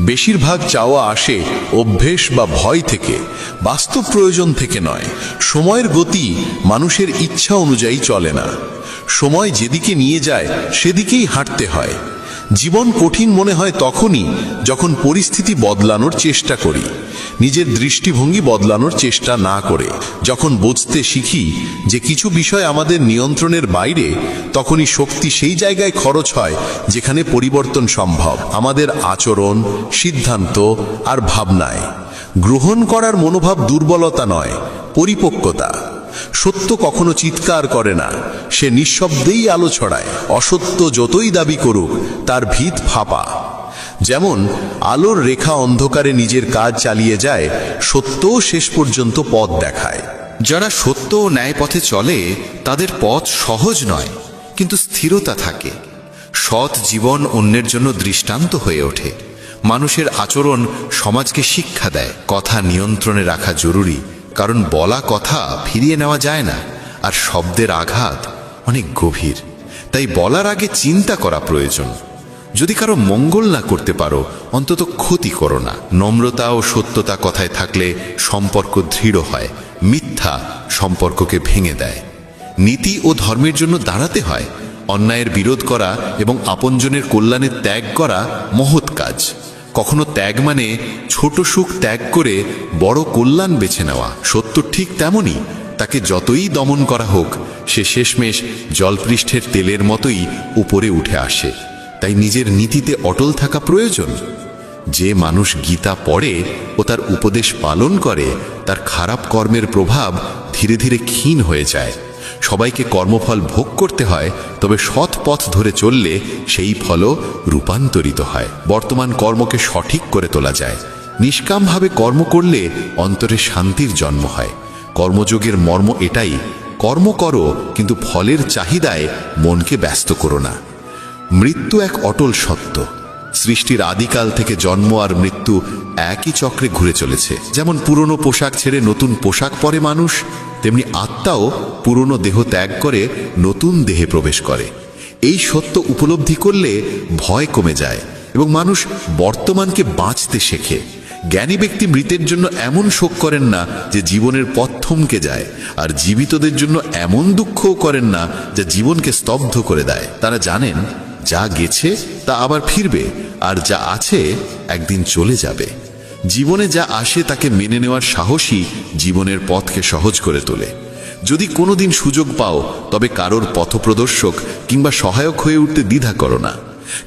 C: বেশিরভাগ চাওয়া আসে অভ্যেস বা ভয় থেকে, বাস্তব প্রয়োজন থেকে নয়। সময়ের গতি মানুষের ইচ্ছা অনুযায়ী চলে না। সময় যেদিকে নিয়ে যায় সেদিকেই হাঁটতে হয়। জীবন কঠিন মনে হয় তখনই যখন পরিস্থিতি বদলানোর চেষ্টা করি, নিজের দৃষ্টিভঙ্গি বদলানোর চেষ্টা না করে। যখন বুঝতে শিখি যে কিছু বিষয় আমাদের নিয়ন্ত্রণের বাইরে, তখনই শক্তি সেই জায়গায় খরচ হয় যেখানে পরিবর্তন সম্ভব। আমাদের আচরণ, সিদ্ধান্ত আর ভাবনায় গ্রহণ করার মনোভাব দুর্বলতা নয়, পরিপক্কতা। সত্য কখনো চিৎকার করে না, সে নিঃশব্দেই আলো ছড়ায়। অসত্য যতই দাবি করুক তার ভিত ফাঁপা। যেমন আলোর রেখা অন্ধকারে নিজের কাজ চালিয়ে যায়, সত্যও শেষ পর্যন্ত পথ দেখায়।
G: যারা সত্য ও ন্যায় পথে চলে তাদের পথ সহজ নয়, কিন্তু স্থিরতা থাকে। সৎ জীবন অন্যের জন্য দৃষ্টান্ত হয়ে ওঠে। মানুষের আচরণ সমাজকে শিক্ষা দেয়। কথা নিয়ন্ত্রণে রাখা জরুরি, কারণ বলা কথা ফিরিয়ে নেওয়া যায় না, আর শব্দের আঘাত অনেক গভীর। তাই বলার আগে চিন্তা করা প্রয়োজন। যদি কারো মঙ্গল না করতে পারো, অন্তত ক্ষতি করো না। নম্রতা ও সত্যতা কথায় থাকলে সম্পর্ক দৃঢ় হয়। মিথ্যা সম্পর্ককে ভেঙে দেয়। নীতি ও ধর্মের জন্য দাঁড়াতে হয়। অন্যায়ের বিরোধ করা এবং আপনজনের কল্যাণে ত্যাগ করা মহৎ কাজ। কখনো ত্যাগ মানে ছোট সুখ ত্যাগ করে বড় কল্যাণ বেছে নেওয়া। সত্য ঠিক তেমনই, তাকে যতই দমন করা হোক সে শেষমেশ জলপৃষ্ঠের তেলের মতোই উপরে উঠে আসে। তাই নিজের নীতিতে অটল থাকা প্রয়োজন। যে মানুষ গীতা পড়ে ও তার উপদেশ পালন করে, তার খারাপ কর্মের প্রভাব ধীরে ধীরে ক্ষীণ হয়ে যায়। সবাইকে কর্মফল ভোগ করতে হয়, তবে সৎ পথ ধরে চললে সেই ফলও রূপান্তরিত হয়। বর্তমান কর্মকে সঠিক করে তোলা যায়। নিষ্কামভাবে কর্ম করলে অন্তরে শান্তির জন্ম হয়। কর্মযোগের মর্ম এটাই, কর্ম করো কিন্তু ফলের চাহিদায় মনকে ব্যস্ত করো না। মৃত্যু এক অটল সত্য। সৃষ্টির আদিকাল থেকে জন্ম আর মৃত্যু একই চক্রে ঘুরে চলেছে। যেমন পুরনো পোশাক ছেড়ে নতুন পোশাক পরে মানুষ, তেমনি আত্মাও পুরনো দেহ ত্যাগ করে নতুন দেহে প্রবেশ করে। এই সত্য উপলব্ধি করলে ভয় কমে যায় এবং মানুষ বর্তমানকে বাঁচতে শেখে। জ্ঞানী ব্যক্তি মৃতের জন্য এমন শোক করেন না যে জীবনের পথ থমকে যায়, আর জীবিতদের জন্য এমন দুঃখও করেন না যা জীবনকে স্তব্ধ করে দেয়। তারা জানেন যা গেছে তা আবার ফিরবে, আর যা আছে একদিন চলে যাবে। জীবনে যা আসে তাকে মেনে নেওয়ার সাহসী জীবনের পথকে সহজ করে তোলে। যদি কোনোদিন সুযোগ পাও, তবে কারোর পথপ্রদর্শক কিংবা সহায়ক হয়ে উঠতে দ্বিধা করো না।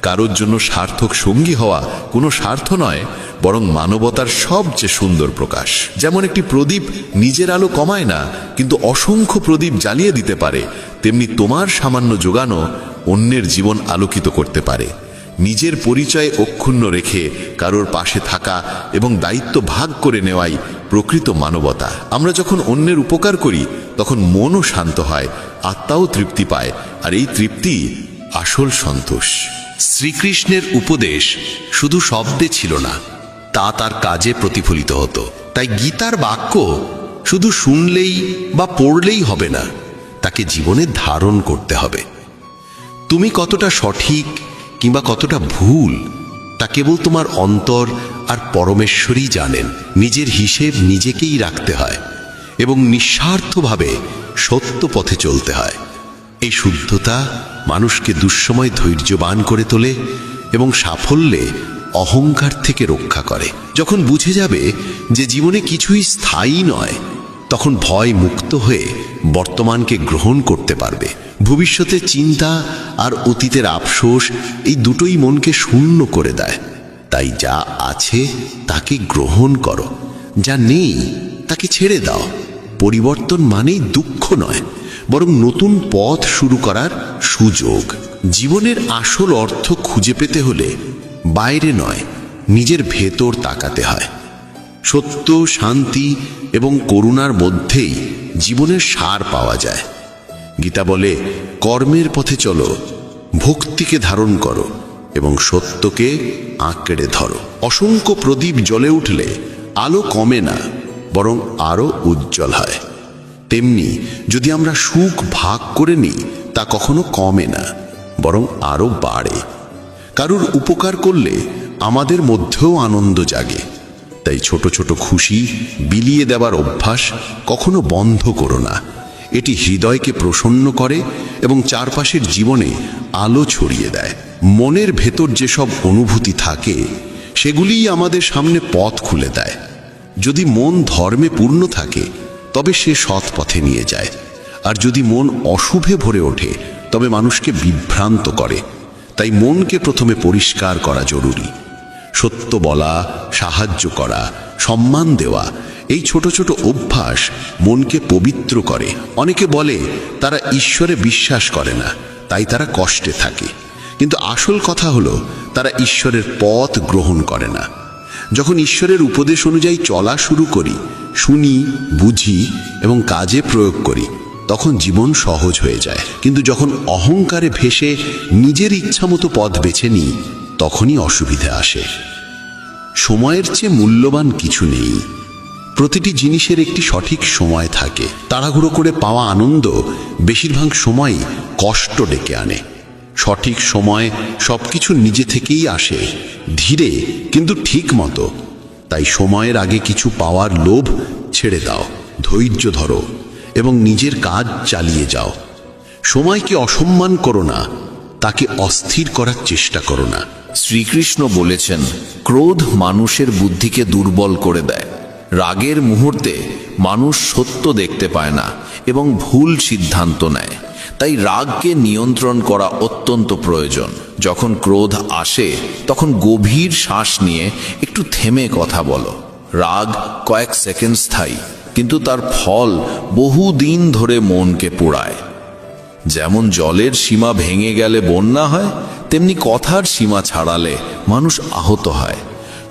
G: কারোর জন্য সার্থক সঙ্গী হওয়া কোনো স্বার্থ নয়, বরং মানবতার সবচেয়ে সুন্দর প্রকাশ। যেমন একটি প্রদীপ নিজের আলো কমায় না, কিন্তু অসংখ্য প্রদীপ জ্বালিয়ে দিতে পারে, তেমনি তোমার সামান্য যোগানো
A: অন্যের জীবন আলোকিত করতে পারে। নিজের পরিচয় অক্ষুণ্ণ রেখে কারোর পাশে থাকা এবং দায়িত্ব ভাগ করে নেওয়াই প্রকৃত মানবতা। আমরা যখন অন্যের উপকার করি তখন মনও শান্ত হয়, আত্মাও তৃপ্তি পায়, আর এই তৃপ্তি আসল সন্তোষ।
B: শ্রীকৃষ্ণের উপদেশ শুধু শব্দে ছিল না, তা তার কাজে প্রতিফলিত হতো। তাই গীতার বাক্য শুধু শুনলেই বা পড়লেই হবে না, তাকে জীবনে ধারণ করতে হবে। তুমি কতটা সঠিক কিংবা কতটা ভুল তা কেবল তোমার অন্তর আর পরমেশ্বরই জানেন। নিজের হিসেব নিজেকেই রাখতে হয় এবং নিঃস্বার্থভাবে সত্য পথে চলতে হয়। এই শুদ্ধতা মানুষকে দুঃসময় ধৈর্যবান করে তোলে এবং সাফল্যে অহংকার থেকে রক্ষা করে। যখন বুঝে যাবে যে জীবনে কিছুই স্থায়ী নয়, তখন ভয় মুক্ত হয়ে বর্তমানকে গ্রহণ করতে পারবে। ভবিষ্যতের চিন্তা আর অতীতের আফসোস এই দুটোই মনকে শূন্য করে দেয়। তাই যা আছে তাকে গ্রহণ করো, যা নেই তাকে ছেড়ে দাও। পরিবর্তন মানেই দুঃখ নয়, বরং নতুন পথ শুরু করার সুযোগ। জীবনের আসল অর্থ খুঁজে পেতে হলে বাইরে নয়, নিজের ভেতর তাকাতে হয়। সত্য, শান্তি এবং করুণার মধ্যেই জীবনের সার পাওয়া যায়। গীতা বলে, কর্মের পথে চলো, ভক্তিকে ধারণ করো এবং সত্যকে আঁকড়ে ধরো। অসংখ্য প্রদীপ জ্বলে উঠলে আলো কমে না, বরং আরো উজ্জ্বল হয়। তেমনি যদি আমরা সুখ ভাগ করে নিই, তা কখনো কমে না, বরং আরো বাড়ে। কারুর উপকার করলে আমাদের মধ্যেও আনন্দ জাগে। তাই ছোট ছোট খুশি বিলিয়ে দেওয়ার অভ্যাস কখনো বন্ধ করো না। এটি হৃদয়কে প্রসন্ন করে এবং চারপাশের জীবনে আলো ছড়িয়ে দেয়। মনের ভেতর যেসব অনুভূতি থাকে সেগুলিই আমাদের সামনে পথ খুলে দেয়। যদি মন ধর্মে পূর্ণ থাকে তবে সে সৎ পথে নিয়ে যায়, আর যদি মন অশুভে ভরে ওঠে তবে মানুষকে বিভ্রান্ত করে। তাই মনকে প্রথমে পরিষ্কার করা জরুরি। সত্য বলা, সাহায্য করা, সম্মান দেওয়া, এই ছোট ছোট অভ্যাস মনকে পবিত্র করে। অনেকে বলে তারা ঈশ্বরে বিশ্বাস করে না, তাই তারা কষ্টে থাকে। কিন্তু আসল কথা হলো তারা ঈশ্বরের পথ গ্রহণ করে না। যখন ঈশ্বরের উপদেশ অনুযায়ী চলা শুরু করি, শুনি, বুঝি এবং কাজে প্রয়োগ করি, তখন জীবন সহজ হয়ে যায়। কিন্তু যখন অহংকারে ভেসে নিজের ইচ্ছামতো পথ বেছে নিই, তখনই অসুবিধা আসে। সময়ের চেয়ে মূল্যবান কিছু নেই। প্রতিটি জিনিসের একটি সঠিক সময় থাকে। তাড়াহুড়ো করে পাওয়া আনন্দ বেশিরভাগ সময়ই কষ্ট ডেকে আনে। সঠিক সময় সবকিছু নিজে থেকেই আসে, ধীরে কিন্তু ঠিক মতো। তাই সময়ের আগে কিছু পাওয়ার লোভ ছেড়ে দাও, ধৈর্য ধরো এবং নিজের কাজ চালিয়ে যাও। সময়কে অসম্মান করো না, তাকে অস্থির করার চেষ্টা করো না।
F: শ্রীকৃষ্ণ বলেছেন, ক্রোধ মানুষের বুদ্ধিকে দুর্বল করে দেয়। রাগের মুহূর্তে মানুষ সত্য দেখতে পায় না এবং ভুল সিদ্ধান্ত নেয়। তাই রাগকে নিয়ন্ত্রণ করা অত্যন্ত প্রয়োজন। যখন ক্রোধ আসে তখন গভীর শ্বাস নিয়ে একটু থেমে কথা বলো। রাগ কয়েক সেকেন্ড স্থায়ী, কিন্তু তার ফল বহুদিন ধরে মনকে পোড়ায়। যেমন জলের সীমা ভেঙে গেলে বন্যা হয়, তেমনি কথার সীমা ছাড়ালে মানুষ আহত হয়।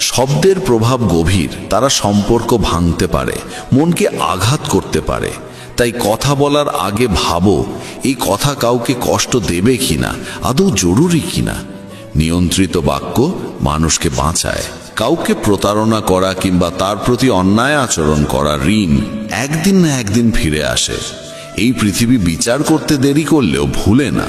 F: শব্দের প্রভাব গভীর, তারা সম্পর্ক ভাঙতে পারে, মনকে আঘাত করতে পারে। তাই কথা বলার আগে ভাবো, এই কথা কাউকে কষ্ট দেবে কিনা, আদৌ জরুরি কিনা। নিয়ন্ত্রিত বাক্য মানুষকে বাঁচায়। কাউকে প্রতারণা করা কিংবা তার প্রতি অন্যায় আচরণ করা ঋণ একদিন না একদিন ফিরে আসে। এই পৃথিবী বিচার করতে দেরি করলেও ভুলে না,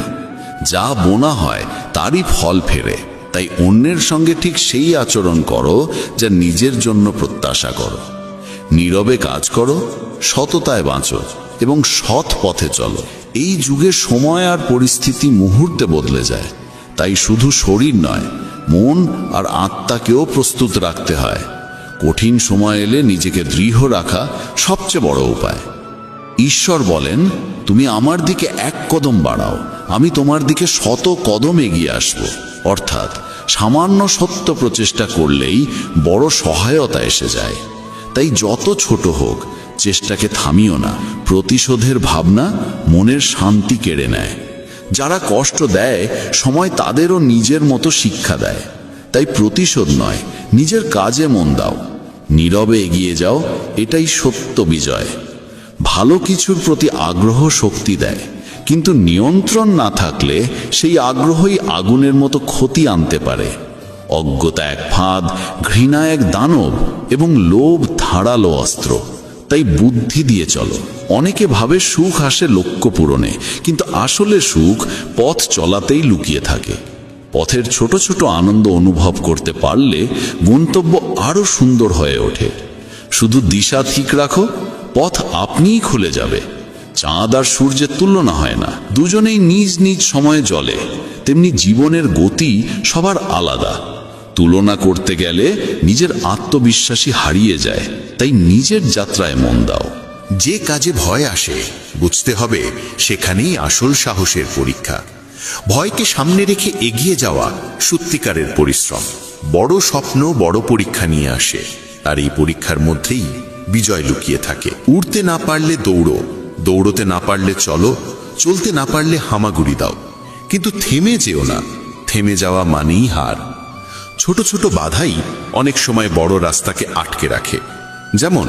F: যা বোনা হয় তারই ফল ফেরে। তাই অন্যের সঙ্গে ঠিক সেই আচরণ করো যা নিজের জন্য প্রত্যাশা করো। নীরবে কাজ করো, সততায় বাঁচো এবং সৎ পথে চলো। এই যুগে সময় আর পরিস্থিতি মুহূর্তে বদলে যায়। তাই শুধু শরীর নয়, মন আর আত্মাকেও প্রস্তুত রাখতে হয়। কঠিন সময় এলে নিজেকে দৃঢ় রাখা সবচেয়ে বড় উপায়। ঈশ্বর বলেন, তুমি আমার দিকে এক কদম বাড়াও, আমি তোমার দিকে 100 কদম এগিয়ে আসব। অর্থাৎ সামান্য সত্য প্রচেষ্টা করলেই বড় সহায়তা এসে যায়। তাই যত ছোট হোক, চেষ্টাকে থামিও না। প্রতিশোধের ভাবনা মনের শান্তি কেড়ে নেয়। যারা কষ্ট দেয় সময় তাদেরও নিজের মতো শিক্ষা দেয়। তাই প্রতিশোধ নয়, নিজের কাজে মন দাও, নীরবে এগিয়ে যাও, এটাই সত্য বিজয়। ভালো কিছুর প্রতি আগ্রহ শক্তি দেয়, কিন্তু নিয়ন্ত্রণ না থাকলে সেই আগ্রহই আগুনের মতো ক্ষতি আনতে পারে। অজ্ঞতা এক ফাঁদ, ঘৃণা এক দানব এবং লোভ ধারালো অস্ত্র। তাই বুদ্ধি দিয়ে চলো। অনেকে ভাবে সুখ আসে লক্ষ্য পূরণে, কিন্তু আসলে সুখ পথ চলাতেই লুকিয়ে থাকে। পথের ছোট ছোট আনন্দ অনুভব করতে পারলে গন্তব্য আরো সুন্দর হয়ে ওঠে। শুধু দিশা ঠিক রাখো, পথ আপনিই খুলে যাবে। চাঁদ আর সূর্যের তুলনা হয় না, দুজনেই নিজ নিজ সময়ে জ্বলে। তেমনি জীবনের গতি সবার আলাদা। তুলনা করতে গেলে নিজের আত্মবিশ্বাসী হারিয়ে যায়। তাই নিজের যাত্রায় মন দাও।
C: যে কাজে ভয় আসে বুঝতে হবে সেখানেই আসল সাহসের পরীক্ষা। ভয়কে সামনে রেখে এগিয়ে যাওয়া সত্যিকারের পরিশ্রম। বড় স্বপ্ন বড় পরীক্ষা নিয়ে আসে, আর এই পরীক্ষার মধ্যেই বিজয় লুকিয়ে থাকে। উড়তে না পারলে দৌড়ো, দৌড়তে না পারলে চলো, চলতে না পারলে হামাগুড়ি দাও, কিন্তু থেমে যেও না। থেমে যাওয়া মানেই হার। ছোট ছোট বাধাই অনেক সময় বড় রাস্তাকে আটকে রাখে, যেমন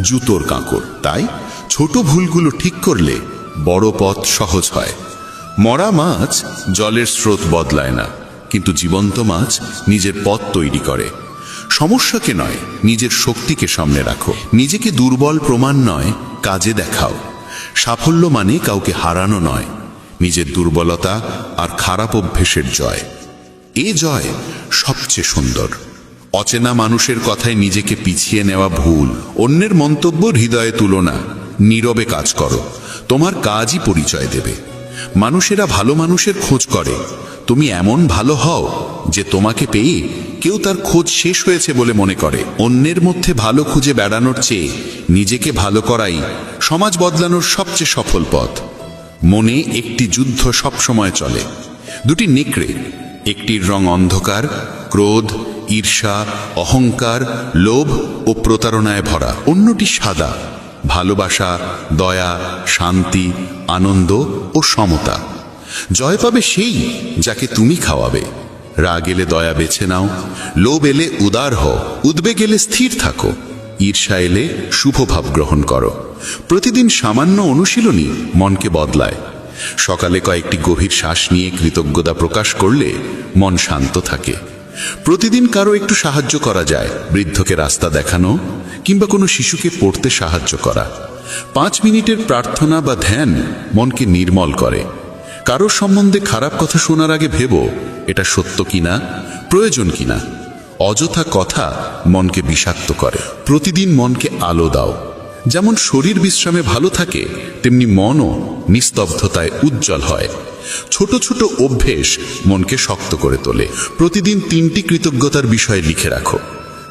C: জুতোর কাঁকড়। তাই ছোট ভুলগুলো ঠিক করলে বড় পথ সহজ হয়। মরা মাছ জলের স্রোত বদলায় না, কিন্তু জীবন্ত মাছ নিজের পথ তৈরি করে। সমস্যাকে নয়, নিজের শক্তিকে সামনে রাখো। নিজেকে দুর্বল প্রমাণ নয়, কাজে দেখাও। সাফল্য মানে কাউকে হারানো নয়, নিজের দুর্বলতা আর খারাপ অভ্যেসের জয়। এ জয় সবচেয়ে সুন্দর। অচেনা মানুষের কথায় নিজেকে পিছিয়ে নেওয়া ভুল। অন্যের মন্তব্য হৃদয়ে তুলো না, নীরবে কাজ করো। তোমার কাজই পরিচয় দেবে। মানুষেরা ভালো মানুষের খোঁজ করে, তুমি এমন ভালো হও যে তোমাকে পেয়ে কেউ তার খোঁজ শেষ হয়েছে বলে মনে করে। অন্যের মধ্যে ভালো খুঁজে বেড়ানোর চেয়ে নিজেকে ভালো করাই সমাজ বদলানোর সবচেয়ে সফল পথ। মনে একটি যুদ্ধ সবসময় চলে। দুটি নেকড়ে, একটির রং অন্ধকার, ক্রোধ, ঈর্ষা, অহংকার, লোভ ও প্রতারণায় ভরা। অন্যটি সাদা, ভালোবাসা, দয়া, শান্তি, আনন্দ ও সমতা। জয় পাবে সেই যাকে তুমি খাওয়াবে। রাগ এলে দয়া বেছে নাও, লোভ এলে উদার হও, উদ্বেগ এলে স্থির থাকো, ঈর্ষা এলে শুভভাব গ্রহণ করো। প্রতিদিন সামান্য অনুশীলনই মনকে বদলায়। সকালে কয়েকটি গভীর শ্বাস নিয়ে কৃতজ্ঞতা প্রকাশ করলে মন শান্ত থাকে। প্রতিদিন কারো একটু সাহায্য করা যায়, বৃদ্ধকে রাস্তা দেখানো কিংবা কোনো শিশুকে পড়তে সাহায্য করা। 5 মিনিটের প্রার্থনা বা ধ্যান মনকে নির্মল করে। কারোর সম্বন্ধে খারাপ কথা শোনার আগে ভেবো এটা সত্য কিনা, প্রয়োজন কিনা। অযথা কথা মনকে বিষাক্ত করে। প্রতিদিন মনকে আলো দাও। যেমন শরীর বিশ্রামে ভালো থাকে, তেমনি মনও নিস্তব্ধতায় উজ্জ্বল হয়। ছোট ছোট অভ্যেস মনকে শক্ত করে তোলে। প্রতিদিন 3টি কৃতজ্ঞতার বিষয় লিখে রাখো।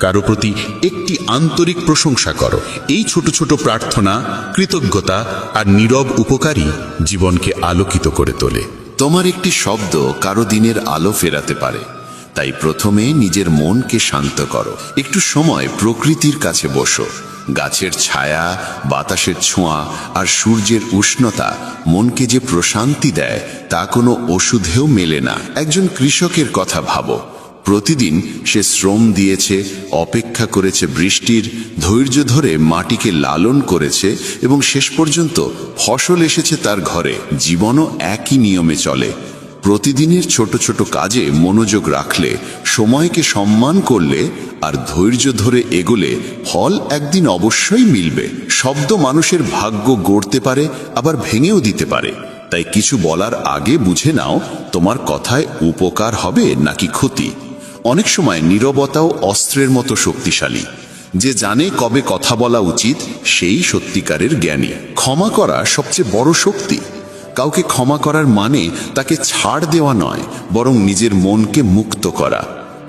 C: কারো প্রতি একটি আন্তরিক প্রশংসা করো। এই ছোট ছোট প্রার্থনা, কৃতজ্ঞতা আর নীরব উপকারী জীবনকে আলোকিত করে তোলে।
D: তোমার একটি শব্দ কারো দিনের আলো ফেরাতে পারে। তাই প্রথমে নিজের মনকে শান্ত করো। একটু সময় প্রকৃতির কাছে বসো। গাছের ছায়া, বাতাসের ছোঁয়া আর সূর্যের উষ্ণতা মনকে যে প্রশান্তি দেয় তা কোনো ওষুধেও মেলে না। একজন কৃষকের কথা ভাবো। প্রতিদিন সে শ্রম দিয়েছে, অপেক্ষা করেছে বৃষ্টির, ধৈর্য ধরে মাটিকে লালন করেছে এবং শেষ পর্যন্ত ফসল এসেছে তার ঘরে। জীবনও একই নিয়মে চলে। প্রতিদিনের ছোট ছোট কাজে মনোযোগ রাখলে, সময়কে সম্মান করলে আর ধৈর্য ধরে এগোলে ফল একদিন অবশ্যই মিলবে। শব্দ মানুষের ভাগ্য গড়তে পারে, আবার ভেঙেও দিতে পারে। তাই কিছু বলার আগে বুঝে নাও তোমার কথায় উপকার হবে নাকি ক্ষতি। অনেক সময় নীরবতাও অস্ত্রের মতো শক্তিশালী। যে জানে কবে কথা বলা উচিত সেই সত্যিকারের জ্ঞানী। ক্ষমা করা সবচেয়ে বড় শক্তি। কাউকে ক্ষমা করার মানে তাকে ছাড় দেওয়া নয়, বরং নিজের মনকে মুক্ত করা।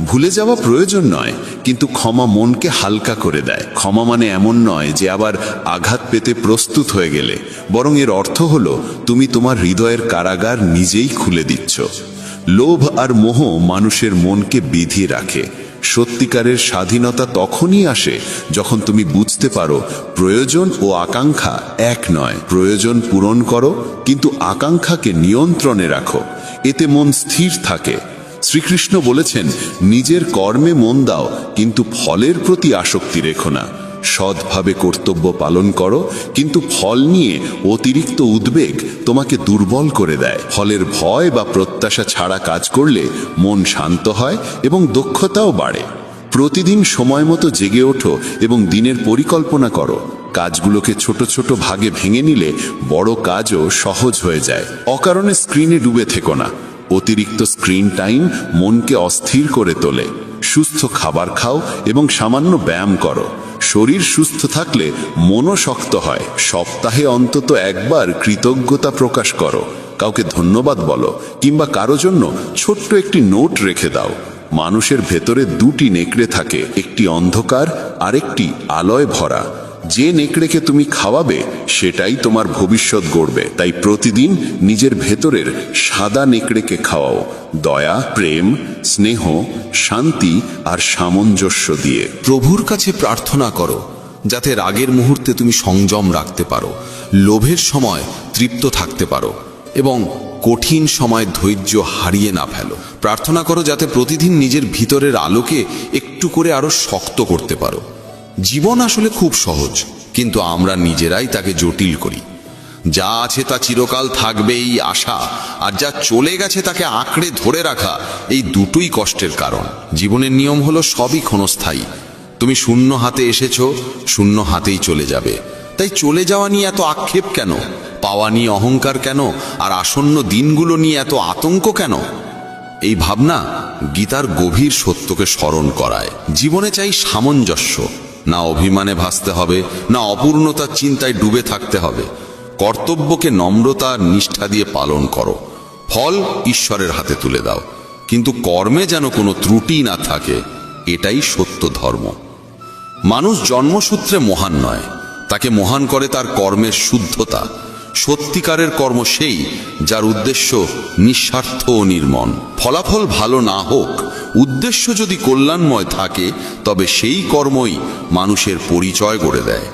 D: ভুলে যাওয়া প্রয়োজন নয়, কিন্তু ক্ষমা মনকে হালকা করে দেয়। ক্ষমা মানে এমন নয় যে আবার আঘাত পেতে প্রস্তুত হয়ে গেলে, বরং এর অর্থ হলো তুমি তোমার হৃদয়ের কারাগার নিজেই খুলে দিচ্ছ। লোভ আর মোহ মানুষের মনকে বিধিয়ে রাখে।
A: সত্যিকারের স্বাধীনতা তখনই আসে যখন তুমি বুঝতে পারো প্রয়োজন ও আকাঙ্ক্ষা এক নয়। প্রয়োজন পূরণ করো, কিন্তু আকাঙ্ক্ষাকে নিয়ন্ত্রণে রাখো, এতে মন স্থির থাকে। শ্রীকৃষ্ণ বলেছেন, নিজের কর্মে মন দাও, কিন্তু ফলের প্রতি আসক্তি রেখো না। সৎভাবে কর্তব্য পালন করো, কিন্তু ফল নিয়ে অতিরিক্ত উদ্বেগ তোমাকে দুর্বল করে দেয়। ফলের ভয় বা প্রত্যাশা ছাড়া কাজ করলে মন শান্ত হয় এবং দক্ষতাও বাড়ে। প্রতিদিন সময় মতো জেগে ওঠো এবং দিনের পরিকল্পনা করো। কাজগুলোকে ছোট ছোট ভাগে ভেঙে নিলে বড় কাজও সহজ হয়ে যায়। অকারণে স্ক্রিনে ডুবে থেকো না। অতিরিক্ত স্ক্রিন টাইম মনকে অস্থির করে তোলে। সুস্থ খাবার খাও এবং সামান্য ব্যায়াম করো। শরীর সুস্থ থাকলে মনও শক্ত হয়। সপ্তাহে অন্তত একবার কৃতজ্ঞতা প্রকাশ করো। কাউকে ধন্যবাদ বলো, কিংবা কারো জন্য ছোট্ট একটি নোট রেখে দাও। মানুষের ভেতরে দুটি নেকড়ে থাকে, একটি অন্ধকার আর একটি আলোয় ভরা। যে নেকড়েকে তুমি খাওয়াবে সেটাই তোমার ভবিষ্যৎ গড়বে। তাই প্রতিদিন নিজের ভেতরের সাদা নেকড়েকে খাওয়াও, দয়া, প্রেম, স্নেহ, শান্তি আর সামঞ্জস্য দিয়ে।
B: প্রভুর কাছে প্রার্থনা করো যাতে রাগের মুহূর্তে তুমি সংযম রাখতে পারো, লোভের সময় তৃপ্ত থাকতে পারো এবং কঠিন সময় ধৈর্য হারিয়ে না ফেলো। প্রার্থনা করো যাতে প্রতিদিন নিজের ভিতরের আলোকে একটু করে আরো শক্ত করতে পারো। জীবন আসলে খুব সহজ, কিন্তু আমরা নিজেরাই তাকে জটিল করি। যা আছে তা চিরকাল থাকবে এই আশা, আর যা চলে গেছে তাকে আঁকড়ে ধরে রাখা, এই দুটোই কষ্টের কারণ। জীবনের নিয়ম হলো সবই ক্ষণস্থায়ী। তুমি শূন্য হাতে এসেছো, শূন্য হাতেই চলে যাবে। তাই চলে যাওয়া নিয়ে এত আক্ষেপ কেন? পাওয়া নিয়ে অহংকার কেন? আর আসন্ন দিনগুলো নিয়ে এত আতঙ্ক কেন? এই ভাবনা গীতার গভীর সত্যকে স্মরণ করায়। জীবনে চাই সামঞ্জস্য। না অভিমানে ভাসতে হবে, না অপূর্ণতার চিন্তায় ডুবে থাকতে হবে। কর্তব্যকে নম্রতা আর নিষ্ঠা দিয়ে পালন করো। ফল ঈশ্বরের হাতে তুলে দাও, কিন্তু কর্মে যেন কোনো ত্রুটি না থাকে, এটাই সত্য ধর্ম। মানুষ জন্মসূত্রে মহান নয়, তাকে মহান করে তার কর্মের শুদ্ধতা। সত্যিকারের কর্ম সেই যার উদ্দেশ্য নিঃস্বার্থ ও নির্মম। ফলাফল ভালো না হোক, উদ্দেশ্য যদি কল্যাণময় থাকে, তবে সেই কর্মই মানুষের পরিচয় গড়ে দেয়।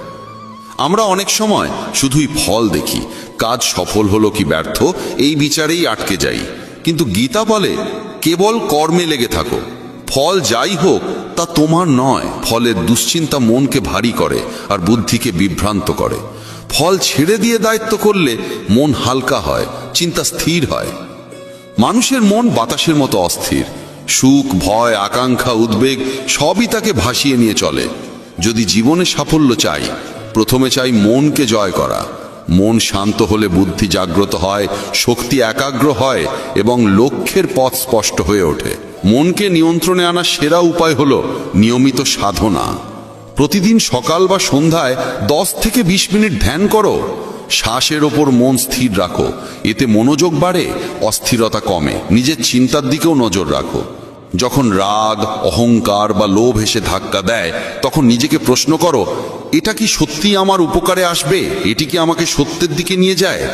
B: আমরা অনেক সময় শুধুই ফল দেখি, কাজ সফল হলো কি ব্যর্থ এই বিচারেই আটকে যাই। কিন্তু গীতা বলে, কেবল কর্মে লেগে থাকো, ফল যাই হোক তা তোমার নয়। ফলের দুশ্চিন্তা মনকে ভারী করে আর বুদ্ধিকে বিভ্রান্ত করে। ফল ছেড়ে দিয়ে দায়িত্ব করলে মন হালকা হয়, চিন্তা স্থির হয়। মানুষের মন বাতাসের মতো অস্থির। সুখ, ভয়, আকাঙ্ক্ষা, উদ্বেগ সবই তাকে ভাসিয়ে নিয়ে চলে। যদি জীবনে সাফল্য চাই, প্রথমে চাই মনকে জয় করা। মন শান্ত হলে বুদ্ধি জাগ্রত হয়, শক্তি একাগ্র হয় এবং লক্ষ্যের পথ স্পষ্ট হয়ে ওঠে। মনকে নিয়ন্ত্রণে আনার সেরা উপায় হলো নিয়মিত সাধনা। প্রতিদিন সকাল বা সন্ধ্যায় 10 থেকে 20 মিনিট ধ্যান করো। শ্বাসের ওপর মন স্থির রাখো, এতে মনোযোগ বাড়ে, অস্থিরতা কমে। নিজের চিন্তার দিকেও নজর রাখো। যখন রাগ, অহংকার বা লোভ এসে ধাক্কা দেয়, তখন নিজেকে প্রশ্ন করো, এটা কি সত্যি আমার উপকারে আসবে? এটি কি আমাকে সত্যের দিকে নিয়ে যায়?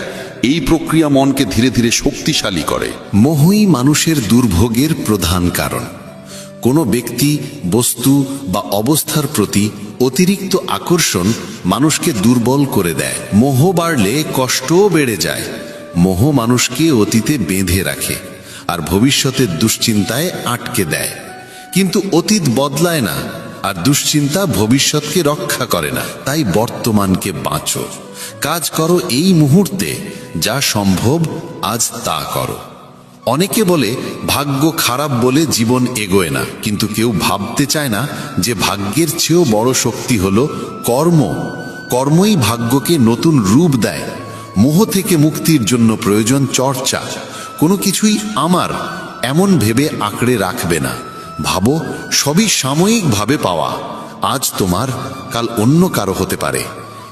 B: এই প্রক্রিয়া মনকে ধীরে ধীরে শক্তিশালী করে।
G: মোহই মানুষের দুর্ভোগের প্রধান কারণ। কোনো ব্যক্তি, বস্তু বা অবস্থার প্রতি অতিরিক্ত আকর্ষণ মানুষকে দুর্বল করে দেয়। মোহ বাড়লে কষ্টও বেড়ে যায়। মোহ মানুষকে অতীতে বেঁধে রাখে আর ভবিষ্যতের দুশ্চিন্তায় আটকে দেয়। কিন্তু অতীত বদলায় না, আর দুশ্চিন্তা ভবিষ্যৎকে রক্ষা করে না। তাই বর্তমানকে বাঁচো, কাজ করো এই মুহূর্তে, যা সম্ভব আজ তা করো। অনেকে বলে ভাগ্য খারাপ বলে জীবন এগোয় না, কিন্তু কেউ ভাবতে চায় না যে ভাগ্যের চেয়েও বড় শক্তি হলো কর্ম। কর্মই ভাগ্যকে নতুন রূপ দেয়। মোহ থেকে মুক্তির জন্য প্রয়োজন চর্চা। কোনো কিছুই আমার এমন ভেবে আঁকড়ে রাখবে না। ভাবো, সবই সাময়িকভাবে পাওয়া। আজ তোমার, কাল অন্য কারো হতে পারে।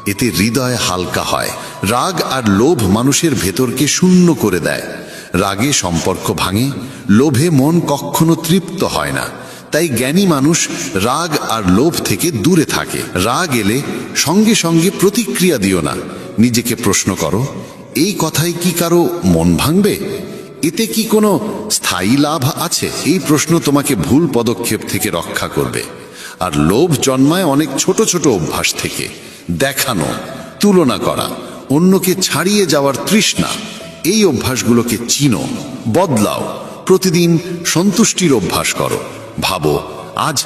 G: এতে হৃদয় হালকা হয়। রাগ আর লোভ মানুষের ভেতরকে শূন্য করে দেয়। রাগে সম্পর্ক ভাঙে, লোভে মন কখনো তৃপ্ত হয় না। তাই জ্ঞানী মানুষ রাগ আর লোভ থেকে দূরে থাকে। রাগ এলে সঙ্গে সঙ্গে প্রতিক্রিয়া দিও না। নিজেকে প্রশ্ন করো, এই কথায় কি কারো মন ভাঙবে?
A: এতে কি কোনো স্থায়ী লাভ আছে? এই প্রশ্ন তোমাকে ভুল পদক্ষেপ থেকে রক্ষা করবে। আর লোভ জন্মায় অনেক ছোট ছোট অভ্যাস থেকে। দেখানো, তুলনা করা, অন্যকে ছাড়িয়ে যাওয়ার তৃষ্ণা, এই অভ্যাসগুলোকে চিনো, বদলাও। প্রতিদিন সন্তুষ্টির অভ্যাস করো। ভাবো, আজ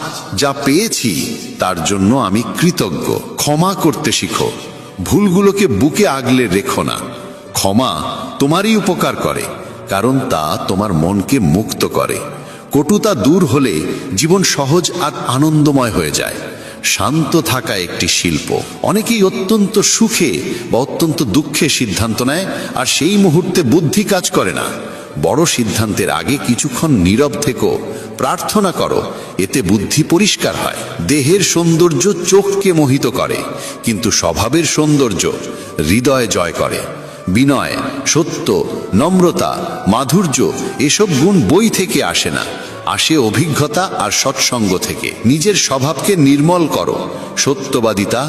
A: যা পেয়েছি তার জন্য আমি কৃতজ্ঞ। ক্ষমা করতে শিখো, ভুলগুলোকে বুকে আগলে রেখো না। ক্ষমা তোমারই উপকার করে, কারণ তা তোমার মনকে মুক্ত করে। কটুতা দূর হলে জীবন সহজ আর আনন্দময় হয়ে যায়। শান্ত থাকা একটি শিল্প। অনেকেই অত্যন্ত সুখে বা অত্যন্ত দুঃখে সিদ্ধান্ত নেয়, আর সেই মুহূর্তে বুদ্ধি কাজ করে না। বড় সিদ্ধান্তের আগে কিছুক্ষণ নীরব থেকো, প্রার্থনা করো, এতে বুদ্ধি পরিষ্কার হয়। দেহের সৌন্দর্য চোখকে মোহিত করে, কিন্তু স্বভাবের সৌন্দর্য হৃদয় জয় করে। বিনয়, সত্য, নম্রতা, মাধুর্য এসব গুণ বই থেকে আসে না, আসে অভিজ্ঞতা আর সৎসঙ্গ থেকে। নিজের স্বভাবকে নির্মল করো। সত্যবাদিতা,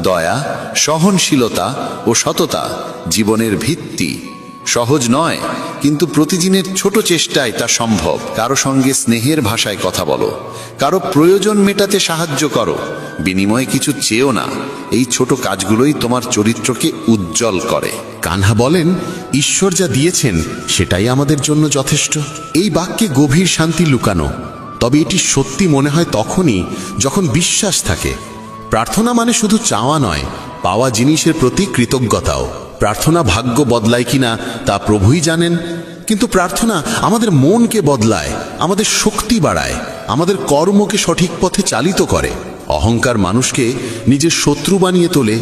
A: দয়া, সহনশীলতা ও সততা জীবনের ভিত্তি। সহজ নয়, কিন্তু প্রতিদিনের ছোট চেষ্টায় তা সম্ভব। কারো সঙ্গে স্নেহের ভাষায় কথা বলো, কারো প্রয়োজন মেটাতে সাহায্য করো, বিনিময়ে কিছু চেয়েও না। এই ছোট কাজগুলোই তোমার চরিত্রকে উজ্জ্বল করে।
B: কানহা বলেন, ঈশ্বর যা দিয়েছেন সেটাই আমাদের জন্য যথেষ্ট। এই বাক্যে গভীর শান্তি লুকানো, তবে এটি সত্যি মনে হয় তখনই যখন বিশ্বাস থাকে। প্রার্থনা মানে শুধু চাওয়া নয়, পাওয়া জিনিসের প্রতি কৃতজ্ঞতাও। প্রার্থনা ভাগ্য বদলায় কিনা তা প্রভুই জানেন, কিন্তু প্রার্থনা আমাদের মনকে বদলায়, আমাদের শক্তি বাড়ায়, আমাদের কর্মকে সঠিক পথে চালিত করে। অহংকার মানুষকে নিজের শত্রু বানিয়ে তোলে।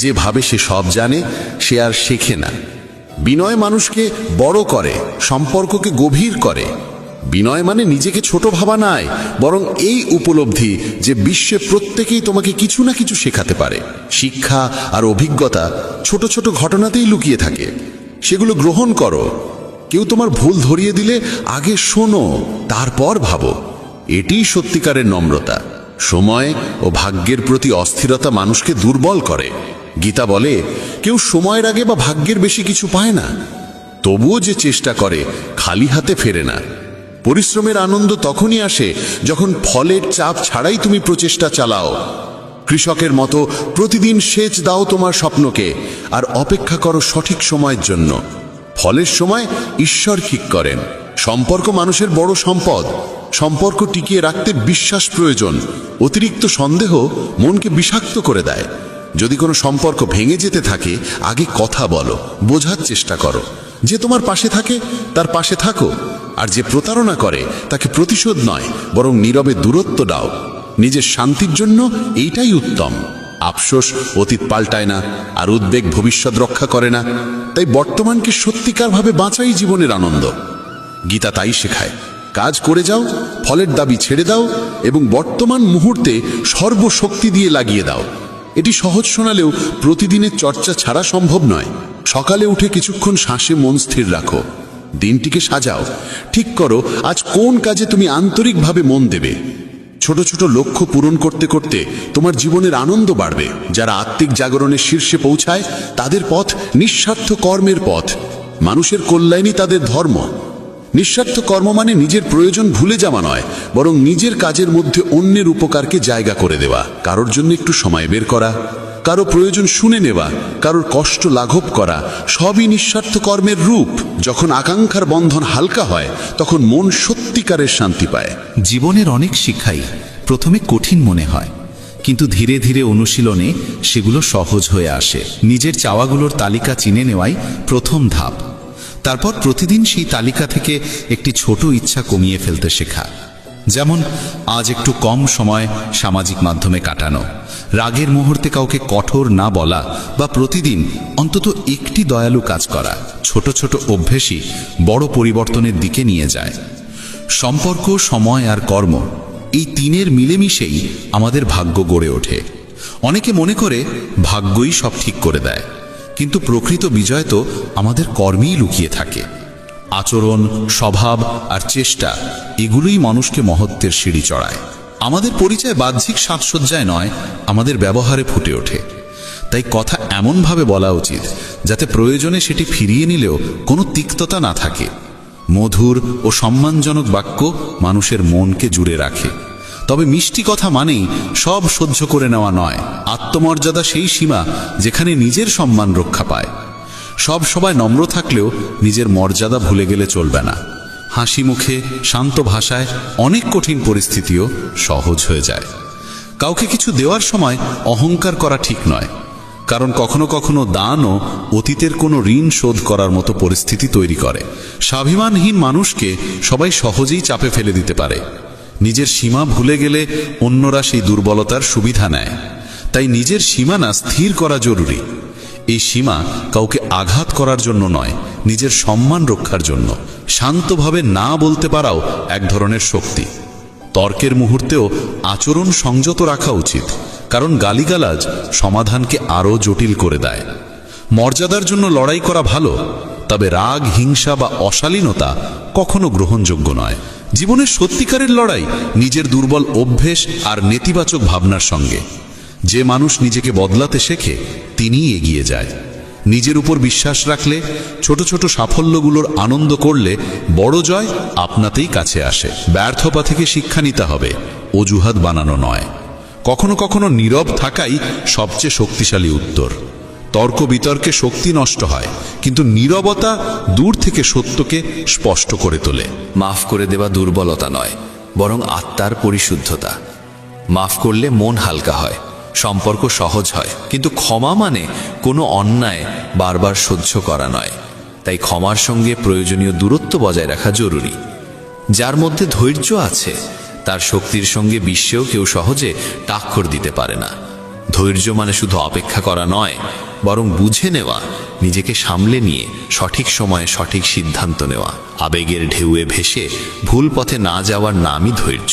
B: যে ভাবে সে সব জানে, সে আর শেখে না। বিনয় মানুষকে বড় করে, সম্পর্ককে গভীর করে। বিনয় মানে নিজেকে ছোট ভাবা নয়, বরং এই উপলব্ধি যে বিশ্বে প্রত্যেকেই তোমাকে কিছু না কিছু শেখাতে পারে। শিক্ষা আর অভিজ্ঞতা ছোট ছোট ঘটনাতেই লুকিয়ে থাকে, সেগুলো গ্রহণ করো। কেউ তোমার ভুল ধরিয়ে দিলে আগে শোনো, তারপর ভাবো। এটিই সত্যিকারের নম্রতা। সময় ও ভাগ্যের প্রতি অস্থিরতা মানুষকে দুর্বল করে। গীতা বলে, কেউ সময়ের আগে বা ভাগ্যের বেশি কিছু পায় না, তবুও যে চেষ্টা করে খালি হাতে ফেরে না। পরিশ্রমের আনন্দ তখনই আসে যখন ফলের চাপ ছাড়াই তুমি প্রচেষ্টা চালাও। কৃষকের মতো প্রতিদিন সেচ দাও তোমার স্বপ্নকে, আর অপেক্ষা করো সঠিক সময়ের জন্য। ফলের সময় ঈশ্বর ঠিক করেন। সম্পর্ক মানুষের বড় সম্পদ। সম্পর্ক টিকিয়ে রাখতে বিশ্বাস প্রয়োজন। অতিরিক্ত সন্দেহ মনকে বিষাক্ত করে দেয়। যদি কোনো সম্পর্ক ভেঙে যেতে থাকে, আগে কথা বলো, বোঝার চেষ্টা করো। যে তোমার পাশে থাকে তার পাশে থাকো, আর যে প্রতারণা করে তাকে প্রতিশোধ নয়, বরং নীরবে দূরত্ব দাও। নিজের শান্তির জন্য এইটাই উত্তম। আফসোস অতীত পাল্টায় না, আর উদ্বেগ ভবিষ্যৎ রক্ষা করে না। তাই বর্তমানকে সত্যিকারভাবে বাঁচাই জীবনের আনন্দ। গীতা তাই শেখায়, কাজ করে যাও, ফলের দাবি ছেড়ে দাও, এবং বর্তমান মুহূর্তে সর্বশক্তি দিয়ে লাগিয়ে দাও। এটি সহজ শোনালেও প্রতিদিনের চর্চা ছাড়া সম্ভব নয়। সকালে উঠে কিছুক্ষণ শ্বাসে মন স্থির রাখো, দিনটিকে সাজাও, ঠিক করো আজ কোন কাজে তুমি আন্তরিকভাবে মন দেবে। ছোট ছোট লক্ষ্য পূরণ করতে করতে তোমার জীবনের আনন্দ বাড়বে। যারা আত্মিক জাগরণের শীর্ষে পৌঁছায় তাদের পথ নিঃস্বার্থ কর্মের পথ। মানুষের কল্যাণই তাদের ধর্ম। নিঃস্বার্থ কর্ম মানে নিজের প্রয়োজন ভুলে যাওয়া নয়, বরং নিজের কাজের মধ্যে অন্যের উপকারকে জায়গা করে দেওয়া। কারোর জন্য একটু সময় বের করা, কারো প্রয়োজন শুনে নেওয়া, কারোর কষ্ট লাঘব করা, সবই নিঃস্বার্থ কর্মের রূপ। যখন আকাঙ্ক্ষার বন্ধন হালকা হয়, তখন মন সত্যিকারের শান্তি পায়।
H: জীবনের অনেক শিক্ষাই প্রথমে কঠিন মনে হয়, কিন্তু ধীরে ধীরে অনুশীলনে সেগুলো সহজ হয়ে আসে। নিজের চাওয়াগুলোর তালিকা চিনে নেওয়াই প্রথম ধাপ। তারপর প্রতিদিন সেই তালিকা থেকে একটি ছোট ইচ্ছা কমিয়ে ফেলতে শেখা। যেমন আজ একটু কম সময় সামাজিক মাধ্যমে কাটানো, রাগের মুহূর্তে কাউকে কঠোর না বলা, বা প্রতিদিন অন্তত একটি দয়ালু কাজ করা। ছোট ছোট অভ্যেসই বড় পরিবর্তনের দিকে নিয়ে যায়। সম্পর্ক, সময় আর কর্ম, এই তিনের মিলেমিশেই আমাদের ভাগ্য গড়ে ওঠে। অনেকে মনে করে ভাগ্যই সব ঠিক করে দেয়, কিন্তু প্রকৃত বিজয় তো আমাদের কর্মেই লুকিয়ে থাকে। আচরণ, স্বভাব আর চেষ্টা, এগুলোই মানুষকে মহত্বের সিঁড়ি চড়ায়। আমাদের পরিচয় বাহ্যিক সাজসজ্জায় নয়, আমাদের ব্যবহারে ফুটে ওঠে। তাই কথা এমনভাবে বলা উচিত যাতে প্রয়োজনে সেটি ফিরিয়ে নিলেও কোনো তিক্ততা না থাকে। মধুর ও সম্মানজনক বাক্য মানুষের মনকে জুড়ে রাখে। তবে মিষ্টি কথা মানেই সব সহ্য করে নেওয়া নয়। আত্মমর্যাদা সেই সীমা যেখানে নিজের সম্মান রক্ষা পায়। সব সবাই নম্র থাকলেও নিজের মর্যাদা ভুলে গেলে চলবে না। হাসি মুখে, শান্ত ভাষায় অনেক কঠিন পরিস্থিতিও সহজ হয়ে যায়। কাউকে কিছু দেওয়ার সময় অহংকার করা ঠিক নয়, কারণ কখনো কখনো দানও অতীতের কোনো ঋণ শোধ করার মতো পরিস্থিতি তৈরি করে। স্বাভিমানহীন মানুষকে সবাই সহজেই চাপে ফেলে দিতে পারে। নিজের সীমা ভুলে গেলে অন্যরা সেই দুর্বলতার সুবিধা নেয়। তাই নিজের সীমানা স্থির করা জরুরি। এই সীমা কাউকে আঘাত করার জন্য নয়, নিজের সম্মান রক্ষার জন্য। শান্তভাবে না বলতে পারাও এক ধরনের শক্তি। তর্কের মুহূর্তেও আচরণ সংযত রাখা উচিত, কারণ গালিগালাজ সমাধানকে আরও জটিল করে দেয়। মর্যাদার জন্য লড়াই করা ভালো, তবে রাগ, হিংসা বা অশালীনতা কখনো গ্রহণযোগ্য নয়। জীবনের সত্যিকারের লড়াই নিজের দুর্বল অভ্যেস আর নেতিবাচক ভাবনার সঙ্গে। যে মানুষ নিজেকে বদলাতে শেখে তিনিই এগিয়ে যায়। নিজের উপর বিশ্বাস রাখলে, ছোট ছোট সাফল্যগুলোর আনন্দ করলে বড় জয় আপনাতেই কাছে আসে। ব্যর্থতা থেকে শিক্ষা নিতে হবে, অজুহাত বানানো নয়। কখনো কখনো নীরব থাকাই সবচেয়ে শক্তিশালী উত্তর। তর্ক বিতর্কে শক্তি নষ্ট হয়, কিন্তু নীরবতা দূর থেকে সত্যকে স্পষ্ট করে তোলে।
G: মাফ করে দেওয়া দুর্বলতা নয়, বরং আত্মার পরিশুদ্ধতা। মাফ করলে মন হালকা হয়, সম্পর্ক সহজ হয়। কিন্তু ক্ষমা মানে কোনো অন্যায় বারবার সহ্য করা নয়। তাই ক্ষমার সঙ্গে প্রয়োজনীয় দূরত্ব বজায় রাখা জরুরি। যার মধ্যে ধৈর্য আছে, তার শক্তির সঙ্গে বিশ্বেও কেউ সহজে টাক্কর দিতে পারে না। ধৈর্য মানে শুধু অপেক্ষা করা নয়, বরং বুঝে নেওয়া, নিজেকে সামলে নিয়ে সঠিক সময়ে সঠিক সিদ্ধান্ত নেওয়া। আবেগের ঢেউয়ে ভেসে ভুল পথে না যাওয়ার নামই ধৈর্য।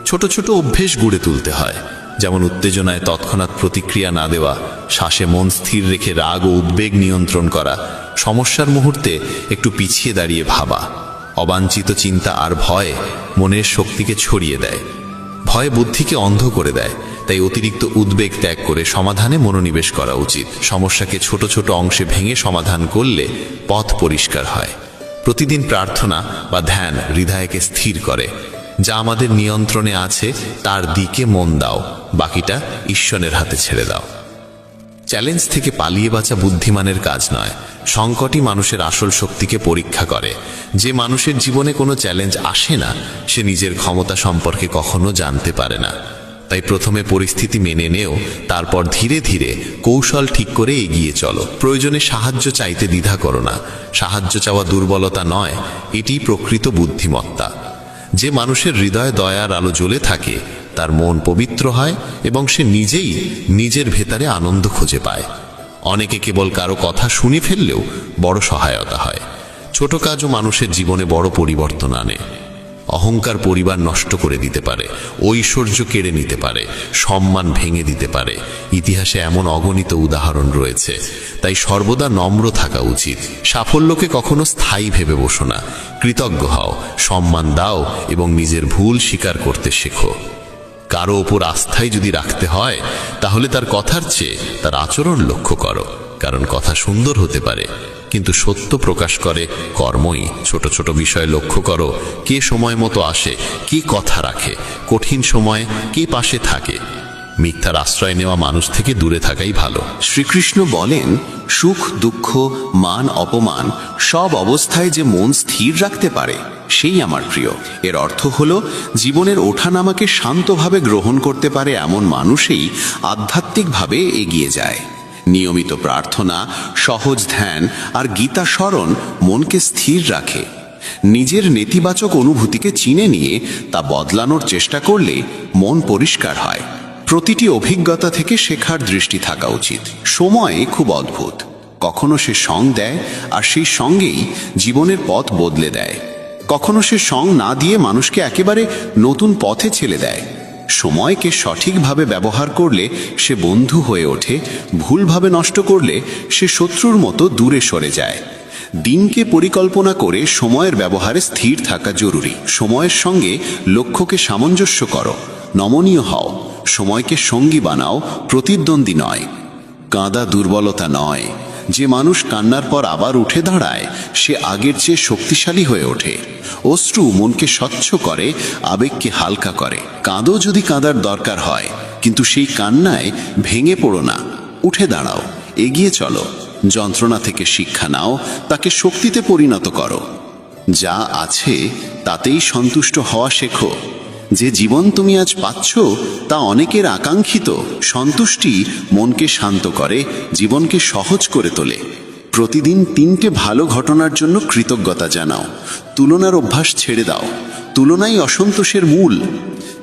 G: ছোট ছোট অভ্যেস গড়ে তুলতে হয়, যেমন উত্তেজনায় তৎক্ষণাৎ প্রতিক্রিয়া না দেওয়া, শ্বাসে মন স্থির রেখে রাগ ও উদ্বেগ নিয়ন্ত্রণ করা, সমস্যার মুহূর্তে একটু পিছিয়ে দাঁড়িয়ে ভাবা। অবাঞ্ছিত চিন্তা আর ভয় মনের শক্তিকে ছড়িয়ে দেয়। ভয় বুদ্ধিকে অন্ধ করে দেয়। তাই অতিরিক্ত উদ্বেগ ত্যাগ করে সমাধানে মনোনিবেশ করা উচিত। সমস্যাকে ছোট ছোট অংশে ভেঙে সমাধান করলে পথ পরিষ্কার হয়। প্রতিদিন প্রার্থনা বা ধ্যান হৃদয়কে স্থির করে। যা আমাদের নিয়ন্ত্রণে আছে তার দিকে মন দাও, বাকিটা ঈশ্বরের হাতে ছেড়ে দাও। চ্যালেঞ্জ থেকে পালিয়ে বাঁচা বুদ্ধিমানের কাজ নয়, সংকটই মানুষের আসল শক্তিকে পরীক্ষা করে। যে মানুষের জীবনে কোনো চ্যালেঞ্জ আসে না, সে নিজের ক্ষমতা সম্পর্কে কখনো জানতে পারে না। তাই প্রথমে পরিস্থিতি মেনে নেও, তারপর ধীরে ধীরে কৌশল ঠিক করে এগিয়ে চলো। প্রয়োজনে সাহায্য চাইতে দ্বিধা করো না। সাহায্য চাওয়া দুর্বলতা নয়, এটিই প্রকৃত বুদ্ধিমত্তা। যে মানুষের হৃদয়ে দয়ার আলো জ্বলে থাকে, তার মন পবিত্র হয় এবং সে নিজেই নিজের ভেতরে আনন্দ খুঁজে পায়। অনেকে কেবল কারো কথা শুনে ফেললেও বড় সহায়তা হয়। ছোট কাজও মানুষের জীবনে বড় পরিবর্তন আনে। অহংকার পরিবার নষ্ট করে দিতে পারে, ঐশ্বর্য কেড়ে নিতে পারে, সম্মান ভেঙে দিতে পারে। ইতিহাসে এমন অগণিত উদাহরণ রয়েছে। তাই সর্বদা নম্র থাকা উচিত। সাফল্যকে কখনো স্থায়ী ভেবে বসো না। কৃতজ্ঞ হও, সম্মান দাও এবং নিজের ভুল স্বীকার করতে শেখো। কারো ওপর আস্থাই যদি রাখতে হয়, তাহলে তার কথার চেয়ে তার আচরণ লক্ষ্য করো। কারণ কথা সুন্দর হতে পারে, কিন্তু সত্য প্রকাশ করে কর্মই। ছোট ছোট বিষয় লক্ষ্য করো, কে সময় মতো আসে, কে কথা রাখে, কঠিন সময়ে কে পাশে থাকে। মিথ্যার আশ্রয় নেওয়া মানুষ থেকে দূরে থাকাই ভালো।
F: শ্রীকৃষ্ণ বলেন, সুখ দুঃখ মান অপমান সব অবস্থায় যে মন স্থির রাখতে পারে সেই আমার প্রিয়। এর অর্থ হলো জীবনের ওঠানামাকে শান্তভাবে গ্রহণ করতে পারে এমন মানুষই আধ্যাত্মিকভাবে এগিয়ে যায়। নিয়মিত প্রার্থনা, সহজ ধ্যান আর গীতা স্মরণ মনকে স্থির রাখে। নিজের নেতিবাচক অনুভূতিকে চিনে নিয়ে তা বদলানোর চেষ্টা করলে মন পরিষ্কার হয়। প্রতিটি অভিজ্ঞতা থেকে শেখার দৃষ্টি থাকা উচিত। সময় খুব অদ্ভুত, কখনো সে সং দেয় আর সেই সঙ্গেই জীবনের পথ বদলে দেয়। কখনো সে সং না দিয়ে মানুষকে একেবারে নতুন পথে ছেড়ে দেয়। সময়কে সঠিকভাবে ব্যবহার করলে সে বন্ধু হয়ে ওঠে, ভুলভাবে নষ্ট করলে সে শত্রুর মতো দূরে সরে যায়। দিনকে পরিকল্পনা করে সময়ের ব্যবহারে স্থির থাকা জরুরি। সময়ের সঙ্গে লক্ষ্যকে সামঞ্জস্য করো, নমনীয় হও, সময়কে সঙ্গী বানাও, প্রতিদ্বন্দ্বী নয়। কাঁদা দুর্বলতা নয়, যে মানুষ কান্নার পর আবার উঠে দাঁড়ায় সে আগের চেয়ে শক্তিশালী হয়ে ওঠে। অশ্রু মনকে স্বচ্ছ করে, আবেগকে হালকা করে। কাঁদো যদি কাঁদার দরকার হয়, কিন্তু সেই কান্নায় ভেঙে পড়ো না, উঠে দাঁড়াও, এগিয়ে চলো। যন্ত্রণা থেকে শিক্ষা নাও, তাকে শক্তিতে পরিণত করো। যা আছে তাতেই সন্তুষ্ট হওয়া শেখো। যে জীবন তুমি আজ পাচ্ছ তা অনেকের আকাঙ্ক্ষিত। সন্তুষ্টি মনকে শান্ত করে, জীবনকে সহজ করে তোলে। প্রতিদিন 3টে ভালো ঘটনার জন্য কৃতজ্ঞতা জানাও। তুলনার অভ্যাস ছেড়ে দাও, তুলনাই অসন্তোষের মূল।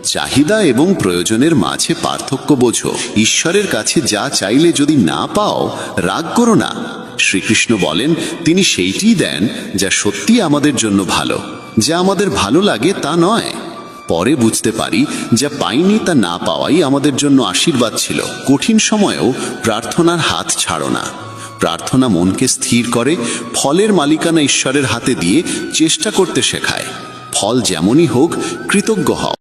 F: চাহিদা এবং প্রয়োজনের মাঝে পার্থক্য বোঝো। ঈশ্বরের কাছে যা চাইলে যদি না পাও, রাগ করো না। শ্রীকৃষ্ণ বলেন তিনি সেইটিই দেন যা সত্যি আমাদের জন্য ভালো। যা আমাদের ভালো লাগে তা নয়। পরে বুঝতে পারি যা পাইনি তা না পাওয়াই আমাদের জন্য আশীর্বাদ ছিল। কঠিন সময়েও প্রার্থনার হাত ছাড়ো না। প্রার্থনা মনকে স্থির করে, ফলের মালিকানা ঈশ্বরের হাতে দিয়ে চেষ্টা করতে শেখায়। ফল যেমনই হোক, কৃতজ্ঞ হও।